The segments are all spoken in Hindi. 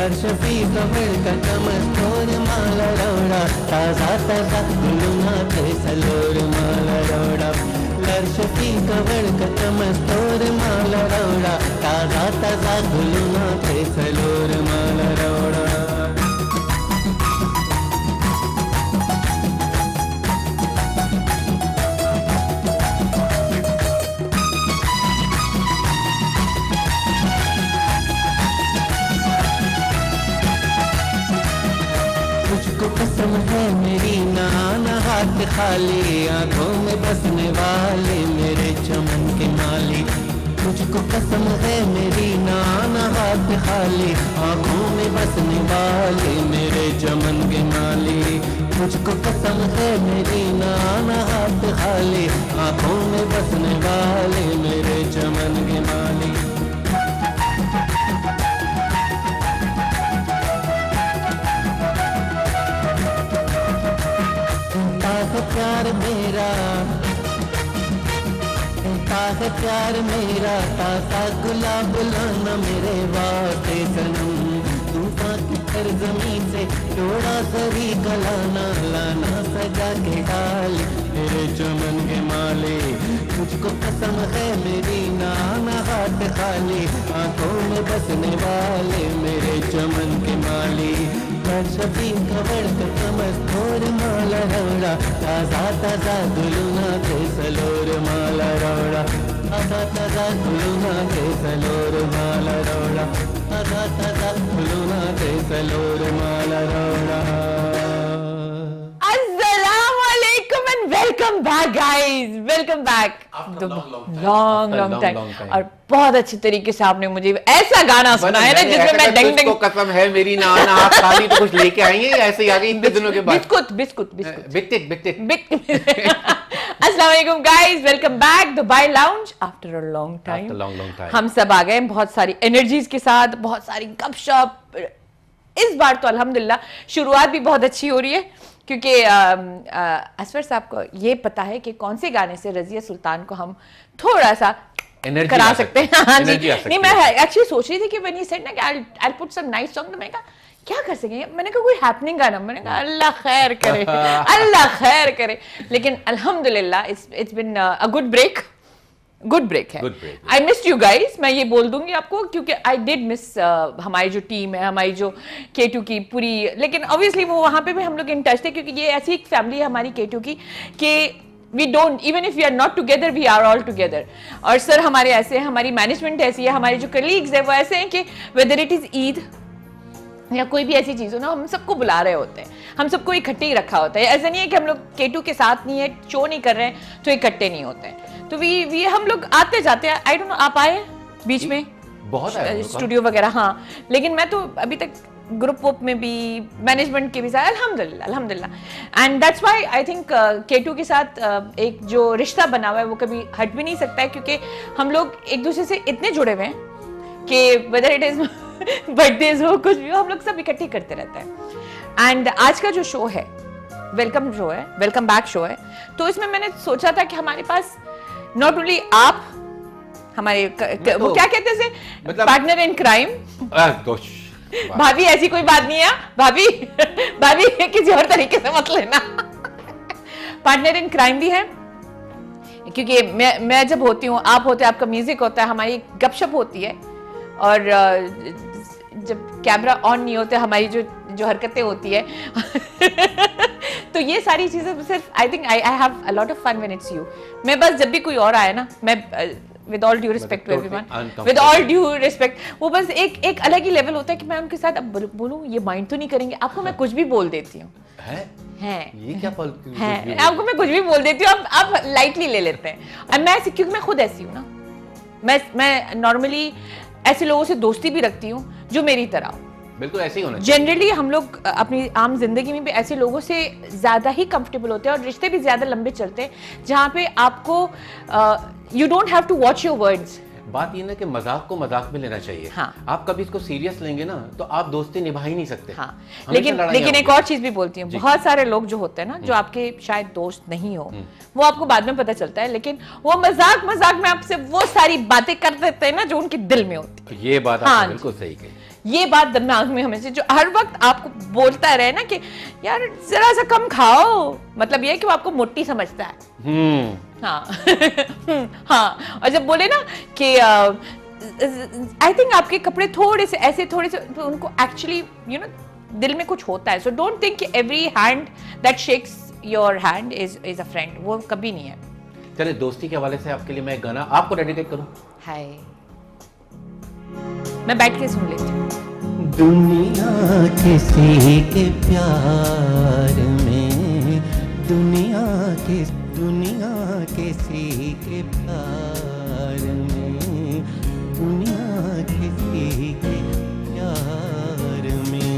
हर शफी कमर का कमस्तोर माला रौड़ा ताजा ताजा गुलुना थे सलोर माला रौड़ा हर शफी कमर का कमस्तोर माला रौड़ा ताजा ताजा गुलुना थे सलोर माला रौड़ा मुझको कसम है मेरी नाना हाथ खाली आंखों में बसने वाले मेरे चमन के माली मुझको कसम है मेरी नाना हाथ खाली आंखों में बसने वाले मेरे चमन के माली मुझको कसम है मेरी नाना हाथ खाली आंखों में बसने वाले मेरे चमन के माली प्यार मेरा है प्यार मेरा ताजा गुलाब लाना मेरे वास्ते सनम तूफान की कर जमीन से थोड़ा सरी गलाना लाना सजा के डाल मेरे चमन के माले मुझको कसम है मेरी नाना हाथ खाली आंखों में बसने वाले मेरे चमन के माली शफी कमर का कमस्तोर माला रौड़ा ताजा ताजा गुलुना थे सलोर माला रौड़ा ताजा ताजा गुलुना थे सलोर माला रौड़ा ताजा ताजा गुलुना थे सलोर माला रौड़ा welcome back guys, welcome back long time और बहुत अच्छे तरीके से आपने मुझे ऐसा गाना सुनाया ना जिसमें मैं डंग डंग कसम है मेरी नाना आप खाली तो कुछ लेके आएंगे ऐसे ही आ गए इतने दिनों के बाद बिस्कुट बिस्किट अस्सलाम वालेकुम guys, welcome back Dubai lounge after a long time. हम सब आ गए बहुत सारी एनर्जीज के साथ, बहुत सारी गपशप। इस बार तो अल्हम्दुलिल्लाह शुरुआत भी बहुत अच्छी हो रही है क्योंकि असफर साहब को ये पता है कि कौन से गाने से रजिया सुल्तान को हम थोड़ा सा करा सकते हैं। हाँ जी, नहीं मैं एक्चुअली सोच रही थी कि व्हेन ही सेड ना कि I put some nice song, तो मैंने कहा क्या कर सकेंगे, मैंने कहा कोई हैपनिंग गाना, मैंने कहा अल्लाह खैर करे अल्लाह खैर करे। लेकिन अल्हम्दुलिल्लाह it's been a good break है। आई मिस्ड यू गाइस, मैं ये बोल दूंगी आपको क्योंकि आई डिड मिस हमारी जो टीम है, हमारी जो K2 की पूरी, लेकिन ऑब्वियसली वो वहाँ पे भी हम लोग इन टच थे क्योंकि ये ऐसी एक फैमिली है हमारी K2 की कि we don't even if we are not together we are all together. और सर हमारे ऐसे हैं, हमारी मैनेजमेंट ऐसी है, हमारे जो कलीग्स है वो ऐसे हैं कि वेदर इट इज ईद या कोई भी ऐसी चीज़ हो ना, हम सबको बुला रहे होते हैं, हम सबको इकट्ठे ही रखा होता है। ऐसा नहीं है कि हम लोग K2 के साथ नहीं है, शो नहीं कर रहे हैं तो इकट्ठे नहीं होते हैं। तो वी हम लोग आते जाते हैं। आई डोंट नो आप आए बीच में बहुत स्टूडियो वगैरह, हाँ, लेकिन मैं तो अभी तक ग्रुप वुप में भी मैनेजमेंट के भी साथ अल्हम्दुलिल्लाह and that's why I think K2 के साथ एक जो रिश्ता बना हुआ है वो कभी हट भी नहीं सकता है क्योंकि हम लोग एक दूसरे से इतने जुड़े हुए हैं कि वेदर इट इज बर्थडेज हो कुछ भी हो, हम लोग सब इकट्ठे करते रहते हैं। एंड आज का जो शो है वेलकम बैक शो है, तो इसमें मैंने सोचा था कि हमारे पास नॉट ओनली आप हमारे वो क्या कहते हैं मतलब पार्टनर इन क्राइम, भाभी ऐसी कोई बात नहीं है, भाभी किसी और तरीके से मत लेना पार्टनर इन क्राइम भी है क्योंकि मैं जब होती हूँ, आप होते हैं, आपका म्यूजिक होता है, हमारी गपशप होती है और जब कैमरा ऑन नहीं होते हमारी जो हरकतें होती है तो ये सारी चीजें सिर्फ I think I have a lot of fun when it's you. मैं बस जब भी कोई और आए ना, मैं with all due respect to everyone, with all due respect, वो बस एक अलग ही लेवल होता है कि मैं उनके साथ अब बोलूं ये माइंड तो नहीं करेंगे, आपको मैं कुछ भी बोल देती हूँ ये क्या है, आपको मैं कुछ भी बोल देती हूँ, आप लाइटली ले लेते हैं। और मैं क्योंकि मैं खुद ऐसी हूँ ना, मैं नॉर्मली ऐसे लोगों से दोस्ती भी रखती हूँ जो मेरी तरह हो। बिल्कुल ऐसे ही होना चाहिए। जनरली हम लोग अपनी आम जिंदगी में भी ऐसे लोगों से ज्यादा ही कंफर्टेबल होते हैं और रिश्ते भी ज्यादा लंबे चलते हैं जहाँ पे आपको you don't have to watch your words. बात ये ना कि मजाक को मजाक में लेना चाहिए। हाँ। आप कभी इसको सीरियस लेंगे ना तो आप दोस्ती निभा ही नहीं सकते। हाँ। लेकिन एक और चीज भी बोलती हूँ, बहुत सारे लोग जो होते हैं ना जो आपके शायद दोस्त नहीं हो, वो आपको बाद में पता चलता है, लेकिन वो मजाक में आपसे वो सारी बातें कर देते हैं ना जो उनके दिल में होती है। ये बात आपने बिल्कुल सही कही ये बात दिमाग में हमेशा, जो हर वक्त आपको बोलता रहे ना कि यार जरा सा कम खाओ, मतलब ये है कि वो आपको मोटी समझता है। हाँ हाँ, और जब बोले ना कि आई थिंक आपके कपड़े थोड़े से ऐसे, थोड़े से, तो उनको एक्चुअली यू नो दिल में कुछ होता है। सो डोंट थिंक कि every hand that shakes your hand is a friend, वो कभी नहीं है। चलिए दोस्ती के हवाले से आपके लिए मैं एक गाना आपको डेडिकेट करूं। हाय, मैं बैठ के सुन लेती हूँ। दुनिया किसी के प्यार में, दुनिया किसी के प्यार में, दुनिया किसी के प्यार में।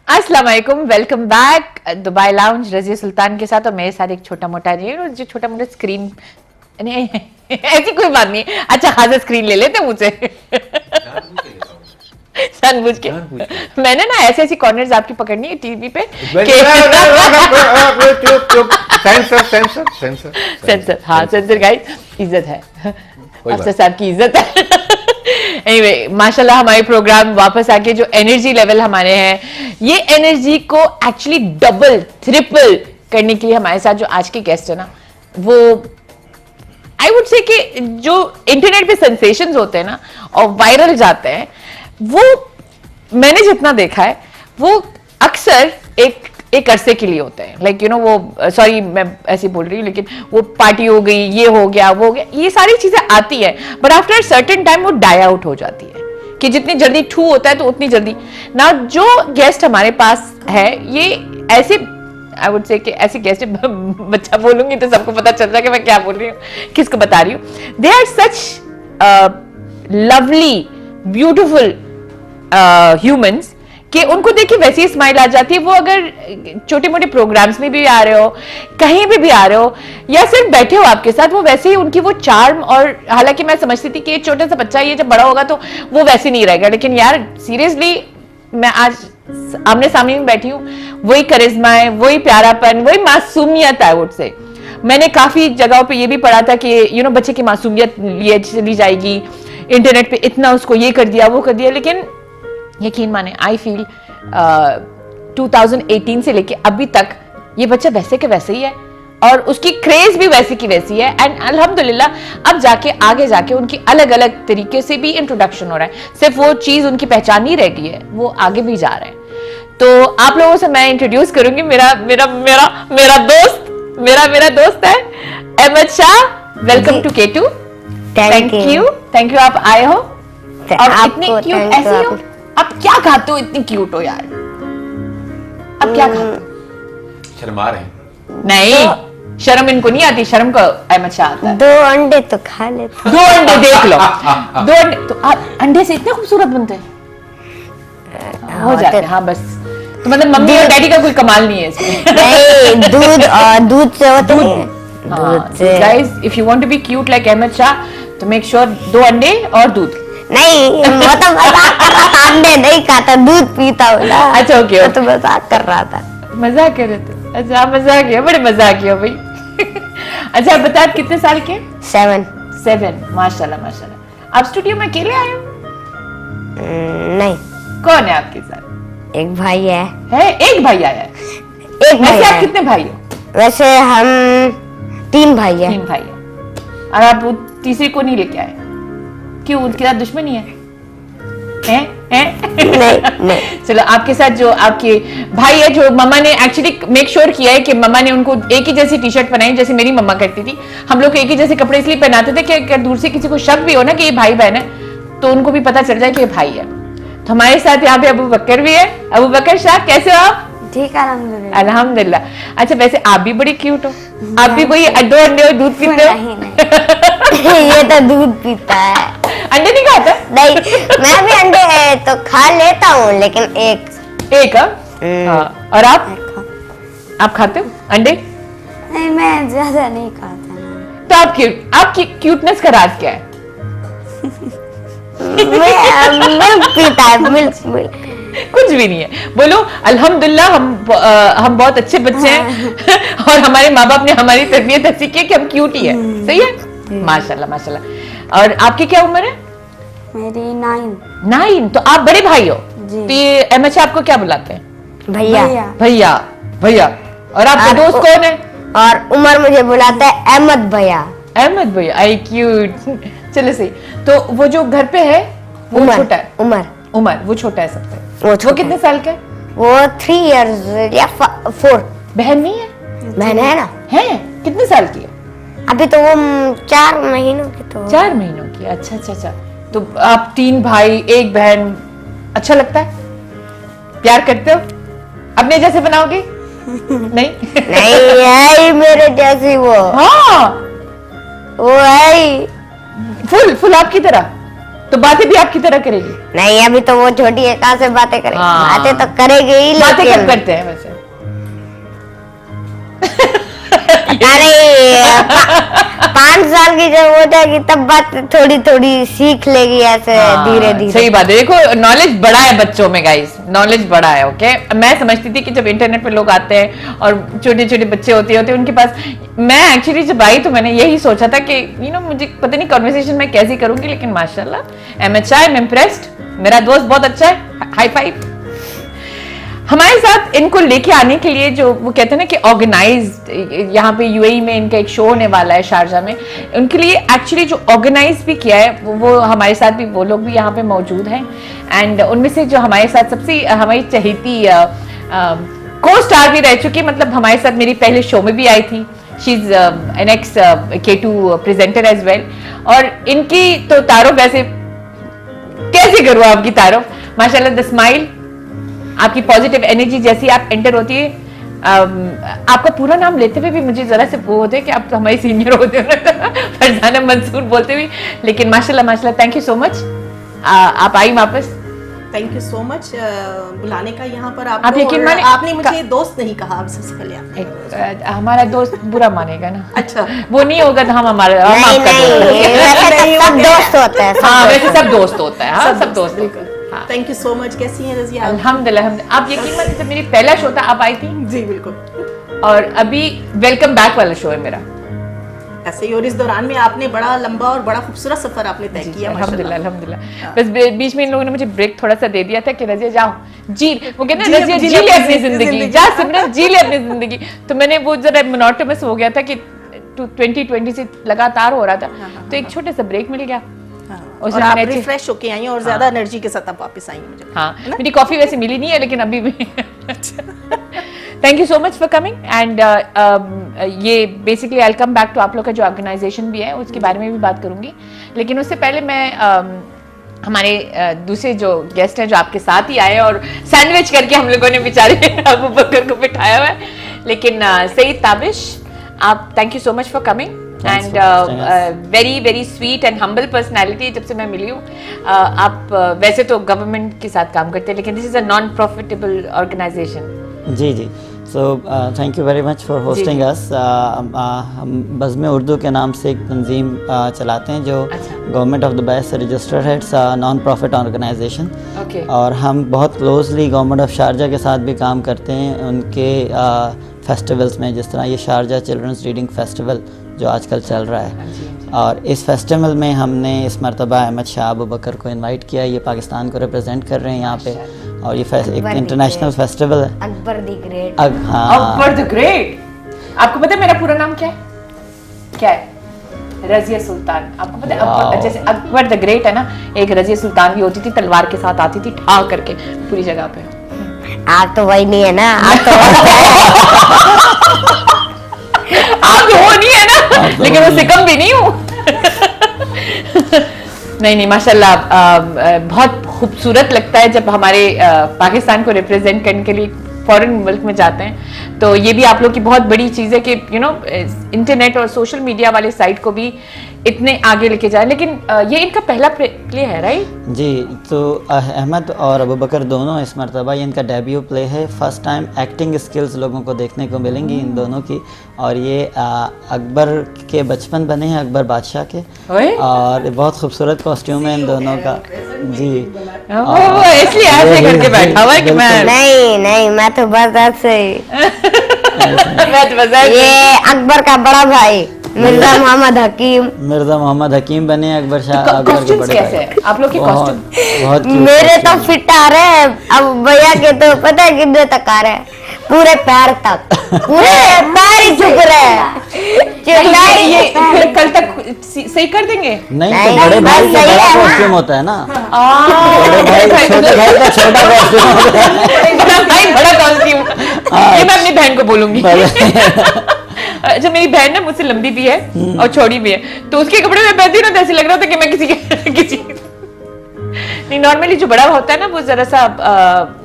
अस्सलाम वालेकुम, welcome back Dubai lounge Raziya Sultan के साथ। और मेरे साथ एक छोटा मोटा जो छोटा मोटा स्क्रीन, नहीं ऐसी कोई बात नहीं, अच्छा खासा स्क्रीन ले लेते मुझसे जानबूझ के। मैंने ना ऐसी ऐसी कॉर्नर्स आपकी पकड़नी है टीवी पे। सेंसर, हाँ सेंसर गाइस, इज्जत है, अफसर साहब की इज्जत है। Anyway, माशाल्लाह हमारे प्रोग्राम वापस आके जो एनर्जी लेवल हमारे हैं, ये एनर्जी को एक्चुअली डबल ट्रिपल करने के लिए हमारे साथ जो आज के गेस्ट है ना, वो आई वुड से कि जो इंटरनेट पे सेंसेशंस होते हैं ना और वायरल जाते हैं, वो मैंने जितना देखा है वो अक्सर एक अरसे के लिए होते हैं। लाइक यू नो वो, सॉरी मैं ऐसे बोल रही हूँ, लेकिन वो पार्टी हो गई, ये हो गया, वो हो गया, ये सारी चीजें आती है, बट आफ्टर सर्टेन टाइम वो डाई आउट हो जाती है कि जितनी जल्दी ठू होता है तो उतनी जल्दी ना। जो गेस्ट हमारे पास है, ये ऐसे आई वुड से कि ऐसे गेस्ट, बच्चा बोलूंगी तो सबको पता चल जाएगा मैं क्या बोल रही हूँ, किसको बता रही हूँ। They are such lovely beautiful humans कि उनको देखिए वैसी ही स्माइल आ जाती है। वो अगर छोटे मोटे प्रोग्राम्स में भी आ रहे हो, कहीं भी आ रहे हो, या सिर्फ बैठे हो आपके साथ, वो वैसे ही उनकी वो चार्म। और हालांकि मैं समझती थी कि ये छोटा सा बच्चा, ये जब बड़ा होगा तो वो वैसे नहीं रहेगा, लेकिन यार सीरियसली मैं आज आमने सामने में बैठी हूँ, वही करिश्मा है, वही प्यारापन, वही मासूमियत आई वुड से। मैंने काफी जगहों पे ये भी पढ़ा था कि यू नो बच्चे की मासूमियत लिए चली जाएगी, इंटरनेट पे इतना उसको ये कर दिया, वो कर दिया, लेकिन यकीन माने आई फील 2018 से लेके अभी तक ये बच्चा वैसे के वैसे ही है और उसकी क्रेज भी वैसे की वैसी है। एंड अल्हम्दुलिल्लाह अब जाके आगे जाके उनकी अलग अलग तरीके से भी इंट्रोडक्शन हो रहा है, सिर्फ वो चीज उनकी पहचान नहीं रह गई है, वो आगे भी जा रहे हैं। तो आप लोगों से मैं इंट्रोड्यूस करूंगी मेरा मेरा मेरा मेरा दोस्त, मेरा दोस्त है Ahmed Shah. Welcome to K2। Thank you आप आए हो और इतने क्यूट ऐसे हो। अब क्या खाते हो, इतनी क्यूट हो यार, अब क्या खाते हो? शर्मा रहे हैं? नहीं, शर्म इनको नहीं आती, शर्म को अहमद शाह आता है। 2 अंडे तो खा लेते। 2 अंडे देख लो, 2 अंडे तो अंडे से इतने खूबसूरत बनते हैं, हो जाते हैं। हाँ बस, तो मतलब मम्मी और डैडी का कोई कमाल नहीं है इसमें। नहीं, दूध से होते हैं। दूध से guys, if you want to be cute like Ahmed Shah तो मेक श्योर 2 अंडे और दूध। नहीं, वो तो मजाक कर रहा था, अंडे नहीं खाता, दूध पीता हूँ ना। अच्छा ओके, वो तो मजाक कर रहा था। मजाक कर रहे थे? अच्छा मजाक किया, बड़े मजाक किया भाई। अच्छा आप बता, कितने साल के? 7। माशाल्लाह माशाल्लाह। आप स्टूडियो में अकेले आए हो? नहीं, कौन है आपके साथ? एक भाई है। एक भाई आया है? एक भाई वैसे आप है। कितने भाई हो? वैसे हम 3 भाई हैं। 3 भाई है। और आप वो तीसरी को नहीं लेके आए, क्यों? उनके साथ दुश्मनी है? नहीं। चलो, आपके साथ जो आपके भाई है, जो मम्मा ने एक्चुअली मेक श्योर किया है कि मम्मा ने उनको एक ही जैसी टी शर्ट पहनाई जैसे मेरी मम्मा करती थी। हम लोग एक ही जैसे कपड़े इसलिए पहनाते थे कि अगर दूर से किसी को शक भी हो ना कि ये भाई बहन है, तो उनको भी पता चल जाए कि ये भाई है। तो हमारे साथ यहाँ पे अबू बकर भी है। अबू बकर शाह, कैसे हो आप? ठीक है, अल्हम्दुलिल्लाह। अल्हम्दुलिल्लाह। अच्छा, वैसे आप भी बड़ी क्यूट हो। आप भी वही 2 अंडे और दूध पीते हो? नहीं, ये तो दूध पीता है। अंडे नहीं खाता? नहीं, मैं भी अंडे तो खा लेता हूँ, लेकिन एक। हाँ। और आप खाते हो अंडे? नहीं, मैं ज्यादा नहीं खाता ना। तो आपकी क्यूटनेस का राज क्या है? मिल्क पीता है, मिल्क। कुछ भी नहीं है। बोलो अल्हम्दुलिल्लाह, हम बहुत अच्छे बच्चे हैं और हमारे माँ बाप ने हमारी तरबियत ऐसी की कि हम क्यूट ही है। सही है, माशाल्लाह माशाल्लाह। और आपकी क्या उम्र है? मेरी 9। तो आप बड़े भाई हो जी। तो ये एमएच आपको क्या बुलाते हैं? भैया। भैया। और आपका दोस्त कौन है? और उमर मुझे बुलाता है अहमद भैया। अहमद भैया, आई क्यूट। चलो सही। तो वो जो घर पे है वो छोटा है? उमर वो छोटा है सबसे। वो कितने साल का है? वो 3 इयर्स या 4। बहन नहीं है? बहन है ना। है? कितने साल की है? अभी तो वो 4 महीनों की तो। 4 महीनों की। अच्छा। तो आप 3 भाई 1 बहन, अच्छा लगता है? प्यार करते हो? अपने जैसे बनाओगे? नहीं है ही मेरे जैसी वो। हाँ, वो है ही। फुल आपकी तरह। तो बातें भी आपकी तरह करेगी? नहीं, अभी तो वो छोटी है, कहाँ से बातें करेगी? हाँ। बातें तो करेगी ही, बातें लेकिन कब करते हैं वैसे? अरे 5 साल की जब हो जाएगी तब बात थोड़ी सीख लेगी, ऐसे धीरे धीरे। सही बात है। देखो, नॉलेज बड़ा है बच्चों में गाइस, नॉलेज बड़ा है। ओके, मैं समझती थी कि जब इंटरनेट पे लोग आते हैं और छोटे छोटे बच्चे होते उनके पास, मैं एक्चुअली जब आई तो मैंने यही सोचा था कि मुझे पता नहीं कन्वर्सेशन मैं कैसे करूंगी, लेकिन माशाल्लाह आई एम इम्प्रेस्ड। मेरा दोस्त बहुत अच्छा है, हाई फाइव। हमारे साथ इनको लेके आने के लिए जो वो कहते हैं ना कि ऑर्गेनाइज्ड, यहाँ पे यूएई में इनका एक शो होने वाला है शारजा में, उनके लिए एक्चुअली जो ऑर्गेनाइज भी किया है वो हमारे साथ भी, वो लोग भी यहाँ पे मौजूद हैं। एंड उनमें से जो हमारे साथ सबसे हमारी चहेती को स्टार भी रह चुकी, मतलब हमारे साथ मेरी पहले शो में भी आई थी। She is an ex K2 presenter as well. और इनकी तो तारुफ ऐसे कैसे करूँ आपकी तारुफ, माशाल्लाह द स्माइल, आपकी पॉजिटिव एनर्जी जैसी आप एंटर होती है। आपका पूरा नाम लेते हुए भी मुझे जरा से वो होते हैं कि आप तो हमारी सीनियर होते हो ना, फरजाना मंसूर बोलते हुए, लेकिन माशाल्लाह थैंक यू सो मच। आप आई वापस, थैंक यू सो मच बुलाने का यहाँ पर आप यकीन माने, आपने मुझे दोस्त नहीं कहा अब सबसे पहले आपने। हमारा दोस्त बुरा मानेगा ना। अच्छा, वो नहीं होगा तो हम हमारा नहीं, सब दोस्त होते हैं। हाँ, वैसे सब दोस्त होता है। हाँ, सब दोस्त होता है। Thank you so much. कैसी हैं रज़िया? अल्हम्दुलिल्लाह। आप यकीन मानिए, जब मेरी पहला शो था आप आई थी जी बिल्कुल, और अभी वेलकम बैक वाला शो है मेरा। ऐसे ही। और इस दौरान में आपने बड़ा लंबा और बड़ा खूबसूरत सफर आपने तय किया, अल्हम्दुलिल्लाह अल्हम्दुलिल्लाह। बस बीच में इन लोगों ने मुझे ब्रेक थोड़ा सा दे दिया था कि रज़िया जाओ जी, वो कहते हैं रज़िया जी ले अपनी जिंदगी, जा सिमरन जी ले अपनी जिंदगी। तो मैंने वो जरा मोनोटोनस हो गया था कि 2020 से लगातार हो रहा था, तो एक छोटा सा ब्रेक मिल गया। और आप रिफ्रेश होके आई और ज्यादा एनर्जी के साथ आप वापस आई मुझे। हाँ, मेरी कॉफी वैसे मिली नहीं है, लेकिन अभी भी thank you so much for coming. And ये basically I will come back to आप लोग का जो ऑर्गेनाइजेशन भी है उसके बारे में भी बात करूंगी, लेकिन उससे पहले मैं हमारे दूसरे जो गेस्ट हैं जो आपके साथ ही आए और सैंडविच करके हम लोगों ने बेचारे अबू बकर को बिठाया हुआ है, लेकिन सईद ताबिश, आप thank you so much for coming and very very sweet and humble personality जब से मैं मिली हूँ। आप वैसे तो गवर्नमेंट के साथ काम करते हैं, लेकिन this is a non profitable organisation. जी so thank you very much for hosting us. हम बज़्म उर्दू के नाम से एक तंजीम चलाते हैं जो गवर्नमेंट ऑफ दुबई से रजिस्टर्ड है। इट्स नॉन प्रॉफिट ऑर्गेनाइजेशन और हम बहुत क्लोजली गवर्नमेंट ऑफ शारजा के साथ भी काम करते हैं उनके फेस्टिवल्स में, जिस तरह ये शारजा चिल्ड्रंस रीडिंग फेस्टिवल जो आजकल चल रहा है। और इस फेस्टिवल में हमने इस मरतबा अहमद शाह अबू बकर को इनवाइट किया। ये पाकिस्तान को रिप्रेजेंट कर रहे हैं यहाँ पे, और ये एक इंटरनेशनल फेस्टिवल है। Akbar the great. Akbar the great. आपको पता है मेरा पूरा नाम क्या है? क्या है? रजिया सुल्तान। आपको पता है अकबर, जैसे अकबर द ग्रेट है ना, एक रजिया सुल्तान भी होती थी, तलवार के साथ आती थी ठा करके पूरी जगह पे। आप तो वही नहीं है ना, आप तो आप वो नहीं है ना, लेकिन उससे कम भी नहीं हूँ। नहीं माशाल्लाह, बहुत खूबसूरत लगता है जब हमारे पाकिस्तान को रिप्रेजेंट करने के लिए फॉरेन मुल्क में जाते हैं। तो ये भी आप लोग की बहुत बड़ी चीज़ है कि इंटरनेट और सोशल मीडिया वाले साइट को भी इतने आगे लेके जाए। लेकिन ये इनका पहला प्ले है, राइट? जी, तो अहमद और अबू बकर दोनों इस मरतबा ये इनका डेब्यू प्ले है। फर्स्ट टाइम एक्टिंग स्किल्स लोगों को देखने को मिलेंगी इन दोनों की। और ये अकबर के बचपन बने हैं, अकबर बादशाह के, और बहुत खूबसूरत कॉस्ट्यूम है इन दोनों का। जी, इसलिए ऐसे करके बैठा हुआ है कि मैं नहीं, मैं तो बस से मैं ये अकबर का बड़ा भाई मिर्जा मोहम्मद हकीम बने अकबर शाह। अकबर के कॉस्ट्यूम्स बड़े कैसे हैं आप लोग के कॉस्ट्यूम? बहुत मेरे तो फिट आ रहे हैं, अब भैया के तो पता है कितने तक आ रहे हैं, पूरे पैर तक, पूरे पैर ही झुक रहे हैं। ये फिर कल तक सही कर देंगे? नहीं, नहीं, तो बड़े भाई बस का सही बड़ा है ना। कॉस्ट्यूम होता है ना, बड़े भाई छोटे भाई का छोटा कॉस्ट्यूम होता है। भाई बड़ा कॉस्ट्यूम, ये मैं अपनी बहन को बोलूंगी। जब मेरी बहन ना मुझसे लंबी भी है और छोटी भी है, तो उसके कपड़े में पहनती हूँ ना, तो ऐसे लग रहा था कि मैं किसी नहीं, नॉर्मली जो बड़ा होता है ना वो जरा सा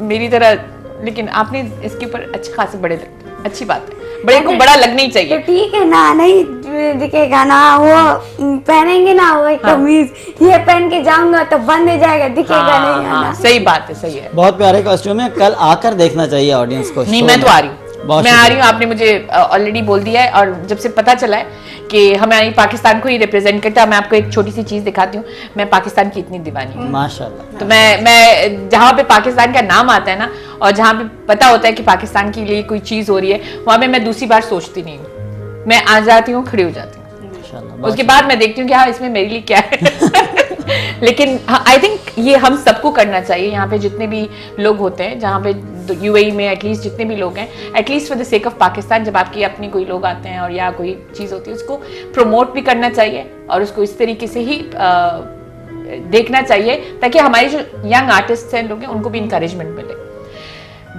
मेरी तरह, लेकिन आपने इसके ऊपर अच्छे खासे बड़े लगते हैं, अच्छी बात है, बड़े को बड़ा लगना ही तो चाहिए। ठीक है ना, नहीं दिखेगा ना, वो पहनेंगे ना वो कमीज, ये पहन के जाऊंगा तो बंद हो जाएगा, दिखेगा नहीं, है ना? सही बात है, सही है। बहुत प्यारे कॉस्ट्यूम है, कल आकर देखना चाहिए ऑडियंस को। नहीं, मैं तो आ रही हूँ, मैं आ रही हूँ, आपने मुझे ऑलरेडी बोल दिया है। और जब से पता चला है कि हमारी पाकिस्तान को ही रिप्रेजेंट करता है, मैं आपको एक छोटी सी चीज दिखाती हूँ। मैं पाकिस्तान की इतनी दीवानी हूँ माशाल्लाह। तो मैं जहाँ पे पाकिस्तान का नाम आता है ना, और जहाँ पे पता होता है कि पाकिस्तान के लिए कोई चीज हो रही है, वहां पे मैं दूसरी बार सोचती नहीं हूँ, मैं आ जाती हूँ, खड़ी हो जाती हूँ। उसके बाद मैं देखती हूँ कि हाँ इसमें मेरे लिए क्या है। लेकिन आई थिंक ये हम सबको करना चाहिए, यहाँ पे जितने भी लोग होते हैं, जहाँ पे यूएई में एटलीस्ट जितने भी लोग हैं, at least for the sake of Pakistan, जब आपकी अपनी कोई लोग आते हैं और या कोई चीज़ होती है, उसको प्रमोट भी करना चाहिए और उसको इस तरीके से ही देखना चाहिए, ताकि हमारे जो यंग आर्टिस्ट हैं लोग हैं, उनको भी इंकरेजमेंट मिले।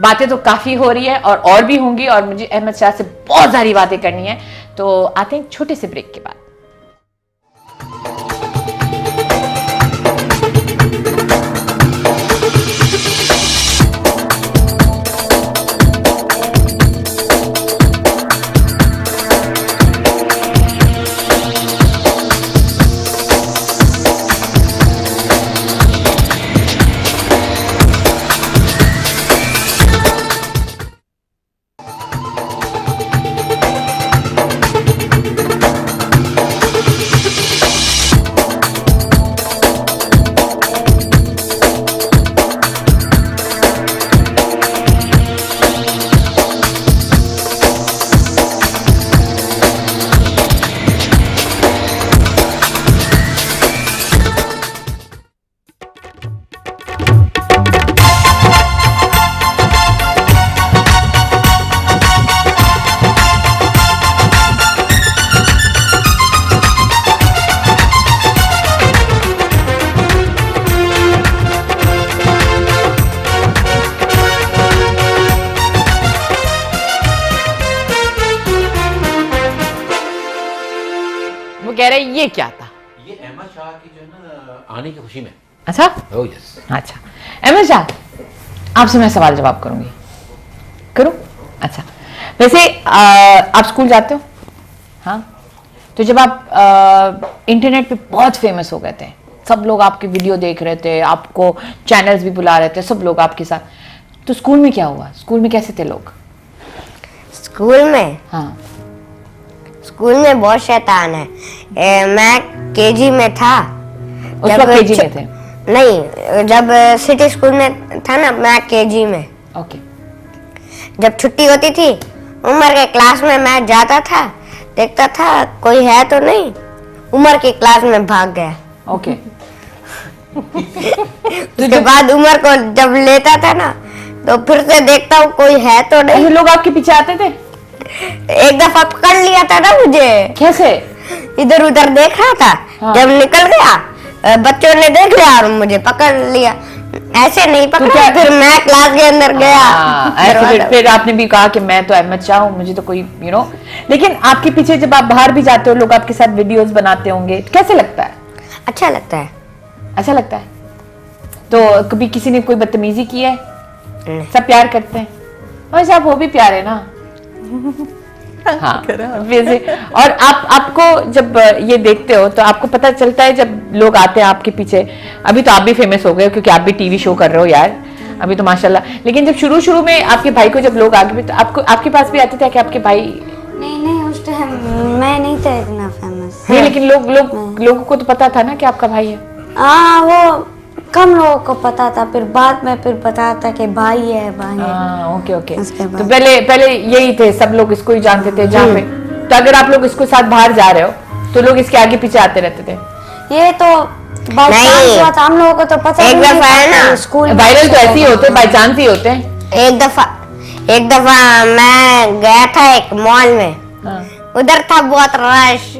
बातें तो काफ़ी हो रही है और भी होंगी, और मुझे अहमद शाह से बहुत सारी बातें करनी है, तो आते हैं छोटे से ब्रेक के बाद। कह रहे ये क्या था? ये अहमद शाह की जो है ना आने की खुशी में। अच्छा, ओह यस। अच्छा अहमद शाह, आपसे मैं सवाल जवाब करूंगी, करूं? अच्छा, वैसे आप स्कूल जाते हो? हाँ, तो जब आप इंटरनेट पे बहुत फेमस हो गए थे, सब लोग आपकी वीडियो देख रहे थे, आपको चैनल्स भी बुला रहे थे, सब लोग आपके साथ, तो स्कूल में क्या हुआ? स्कूल में कैसे थे लोग? स्कूल में? हाँ, स्कूल में बहुत शैतान है। मैं केजी में था। उस वक्त केजी में थे? नहीं, जब सिटी स्कूल में था ना, मैं केजी में। ओके। जब छुट्टी होती थी, उमर के क्लास में मैं जाता था, देखता था कोई है तो नहीं, उमर की क्लास में भाग गया। ओके। उसके बाद उमर को जब लेता था ना, तो फिर से देखता हूँ कोई है तो नहीं। लोग आपके पीछे आते थे? एक दफा पकड़ लिया था ना मुझे। कैसे? इधर उधर देख रहा था। हाँ। जब निकल गया बच्चों ने देख लिया और मुझे पकड़ लिया। ऐसे नहीं पकड़ा, फिर मैं क्लास के अंदर गया। ऐसे फिर आपने भी कहा कि मैं तो अहमद शाह हूँ, मुझे तो कोई लेकिन आपके पीछे जब आप बाहर भी जाते हो लोग आपके साथ वीडियोस बनाते होंगे, कैसे लगता है? अच्छा लगता है। अच्छा लगता है। तो कभी किसी ने कोई बदतमीजी की है? नहीं। सब प्यार करते हैं और साहब वो भी प्यार है ना। हाँ और आपको जब ये देखते हो तो आपको पता चलता है जब लोग आते हैं आपके पीछे। अभी तो आप भी फेमस हो गए क्योंकि आप भी टीवी शो कर रहे हो यार, अभी तो माशाल्लाह। लेकिन जब शुरू में आपके भाई को जब लोग आगे तो आपके पास भी आते थे कि आपके भाई? नहीं उस टाइम मैं नहीं था इतना फेमस। नहीं, लेकिन लोगों को तो पता था ना कि आपका भाई है। हाँ वो कम लोगों को पता था, फिर बाद में फिर पता था कि भाई है भाई है। ओके उसके बाद तो पहले यही थे, सब लोग इसको ही जानते थे जहाँ पे। तो अगर आप लोग इसको साथ बाहर जा रहे हो तो लोग इसके आगे पीछे आते रहते थे? ये तो बाई चांस हुआ था, हम लोगों को तो पता एक भी नहीं दफा है था ना, कि स्कूल में वायरल तो ऐसे ही होते, बाई चांस ही होते हैं। एक दफा मैं गया था एक मॉल में, उधर था बहुत रश।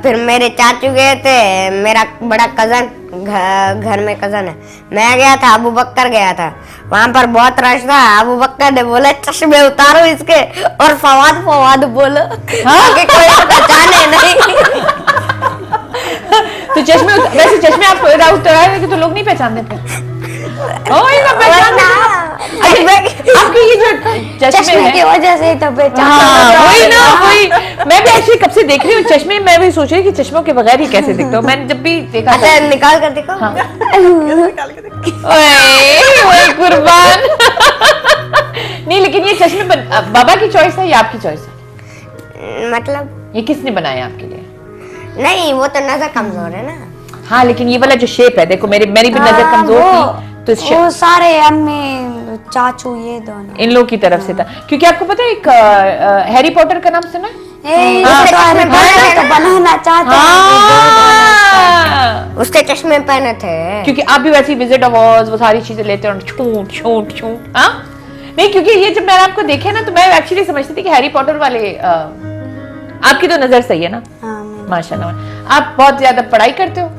फिर मेरे चाचू गए थे, मेरा बड़ा कजन घर में कजन है, मैं गया था, अबू बकर गया था, वहां पर बहुत रश था। अबू बकर ने बोला चश्मे उतारो इसके और फवाद बोलो ताकि कोई पहचाने नहीं। तो वैसे चश्मे आप उतराए थे तो लोग नहीं पहचानते थे? आपके ये जो चश्मे चश्मे की वजह से तो वही ना वही। मैं भी एक्चुअली कब से देख रही हूँ चश्मे, मैं भी सोच रही कि चश्मों के बगैर ही कैसे दिखते हो। मैंने जब भी देखा था निकाल कर देखो। ओए कुर्बान। नहीं लेकिन ये चश्मे बाबा की चॉइस है या आपकी चॉइस है? मतलब ये किसने बनाया आपके लिए? नहीं, वो तो नजर कमजोर है ना। हाँ लेकिन ये वाला जो शेप है देखो, मेरी भी नजर कमजोर थी तो वो सारे अम्मी चाचू ये दोनों इन लोगों की तरफ से था। क्योंकि आपको पता है एक हैरी पॉटर का नाम सुना है? तो बनाना चाहते हाँ। उसके चश्मे पहने थे। क्योंकि आप भी वैसे विजिट ऑफ ऑज वो सारी चीजें लेते हो छूट छूट छूट। हाँ नहीं क्योंकि ये जब मैंने आपको देखे ना तो मैं एक्चुअली समझती थी कि हैरी पॉटर वाले आपकी तो नजर सही है ना माशाल्लाह। आप बहुत ज्यादा पढ़ाई करते हो?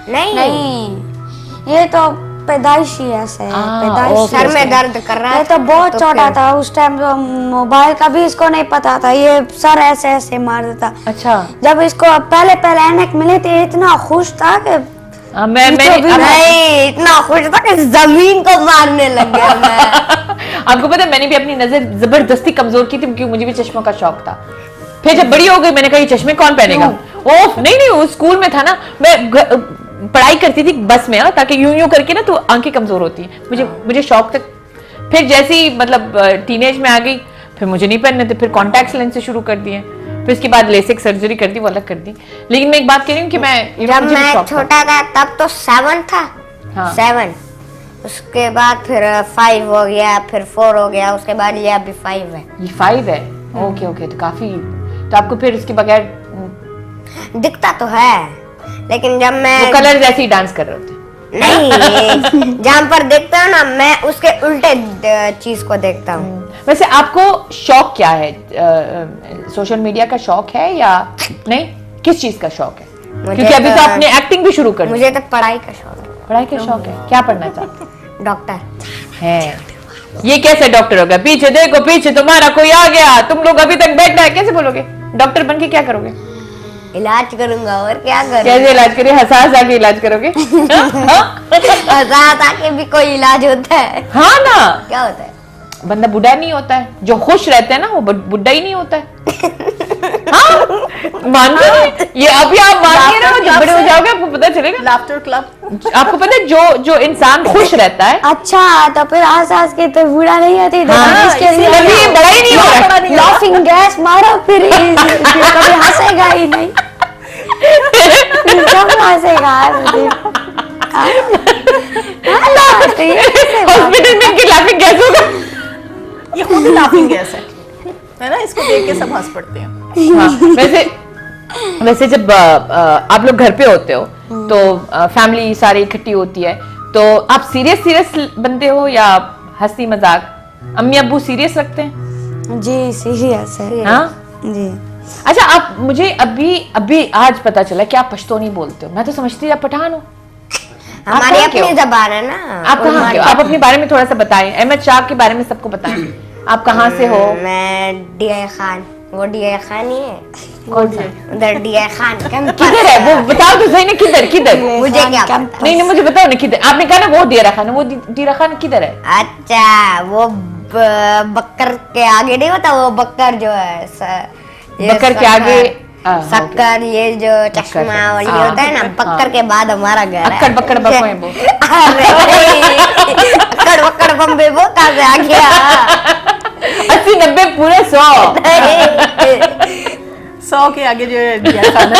नहीं ये तो पैदाइशी ऐसे है, पैदाइशी सर में दर्द कर रहा है। ये तो बहुत छोटा था उस टाइम, तो मोबाइल का भी इसको नहीं पता था, ये सर ऐसे ऐसे मार देता। अच्छा जब इसको पहले ऐनक मिले थे इतना खुश था कि मैं नहीं इतना खुश था कि जमीन को मारने लग गया मैं। आपको पता है मैंने भी अपनी नजर जबरदस्ती कमजोर की थी क्योंकि मुझे भी चश्मों का शौक था। फिर जब बड़ी हो गई मैंने कहा ये चश्मे कौन पहनेगा? ओह नहीं वो स्कूल में था ना, मैं पढ़ाई करती थी बस में ताकि यूं करके ना तो आंखें कमजोर होती हैं। मुझे शौक तक। फिर जैसे ही मतलब टीनेज में आ गई फिर मुझे नहीं पहनने थे, फिर कॉन्टैक्ट लेंस से शुरू कर दिए, फिर उसके बाद लेसिक सर्जरी कर दी, वो अलग कर दी। लेकिन मैं एक बात कह रही हूँ कि जब मैं छोटा था तब तो 7 था। हाँ। 7 उसके बाद फिर 5 हो गया, फिर 4 हो गया, उसके बाद ये अभी 5 है। ये 5 है? ओके तो काफी। तो आपको फिर उसके बगैर दिखता तो है लेकिन जब मैं वो कलर जैसे ही डांस कर रहे होते नहीं जहाँ पर देखता हूँ ना मैं उसके उल्टे चीज को देखता हूँ। वैसे आपको शौक क्या है? सोशल मीडिया का शौक है या नहीं? किस चीज का शौक है? क्योंकि अभी तो आपने एक्टिंग भी शुरू कर दी। मुझे तो पढ़ाई का शौक है। पढ़ाई का शौक है? क्या पढ़ना चाहते? डॉक्टर है। ये कैसे डॉक्टर होगा? पीछे देखो, पीछे तुम्हारा कोई आ गया, तुम लोग अभी तक बैठना है, कैसे बोलोगे? डॉक्टर बन के क्या करोगे? इलाज करूंगा और क्या करूंगा। कैसे इलाज करिए? हंसा के इलाज करोगे? हंसा के भी कोई इलाज होता है? हाँ ना। क्या होता है? बंदा बुढ़ा नहीं होता है, जो खुश रहते हैं ना वो बुढ़ा ही नहीं होता है। हाँ? मानते हैं? ये अभी आप मानिए ना जब बड़े हो जाओगे आपको पता चलेगा। Laughter club. आपको पता है जो इंसान खुश रहता है अच्छा तो फिर आस के तो बूढ़ा नहीं होती तो हाँ, इसके लिए तभी ये बड़ा ही नहीं हो रहा। लाफिंग गैस मारो फिर कभी हंसेगा ही नहीं। कब हंसेगा? हॉस्पिटल में इनकी लाफिंग गैस होगा। ये खुद लाफिंग गैस है ना, इसको देख के सब हंस पड़ते हैं। हाँ, वैसे जब आप लोग घर पे होते हो तो फैमिली सारी इकट्ठी होती है तो आप सीरियस बनते हो या हंसी मजाक? अम्मी अब्बू सीरियस रखते हैं? जी सीरियस है। हाँ जी अच्छा, आप मुझे अभी आज पता चला कि आप पश्तूनी बोलते हो। मैं तो समझती थी आप पठान हो। हमारी कहाँ के अपनी हो? जबान है ना। आप कहाँ के हो? आप अपने बारे में थोड़ा सा बताएं। अहमद शाह के बारे में सबको बताएं। आप कहाँ से हो? मैं डीआई खान, वो डीआई खान ही है। कौन सा? उधर डीआई खान किधर है वो? बताओ तो सही ना, किधर? मुझे क्या पता। नहीं, मुझे बताओ ना किधर। आपने कहा ना वो दिया खान, वो दिया खान किधर है? अच्छा, वो बक्कर के आगे नहीं होता, वो बक्कर जो है ये बक्कर के आगे शक्कर, ये जो चश्मा और ये होता है ना, बक्कर के बाद हमारा घर है। अक्कड़ बक्कड़ बक्को है वो। अक्कड़ बक्कड़ बम्बे वो कहाँ से आ गया? 80 90 पूरे 100 100 के आगे जो है दिया खाना।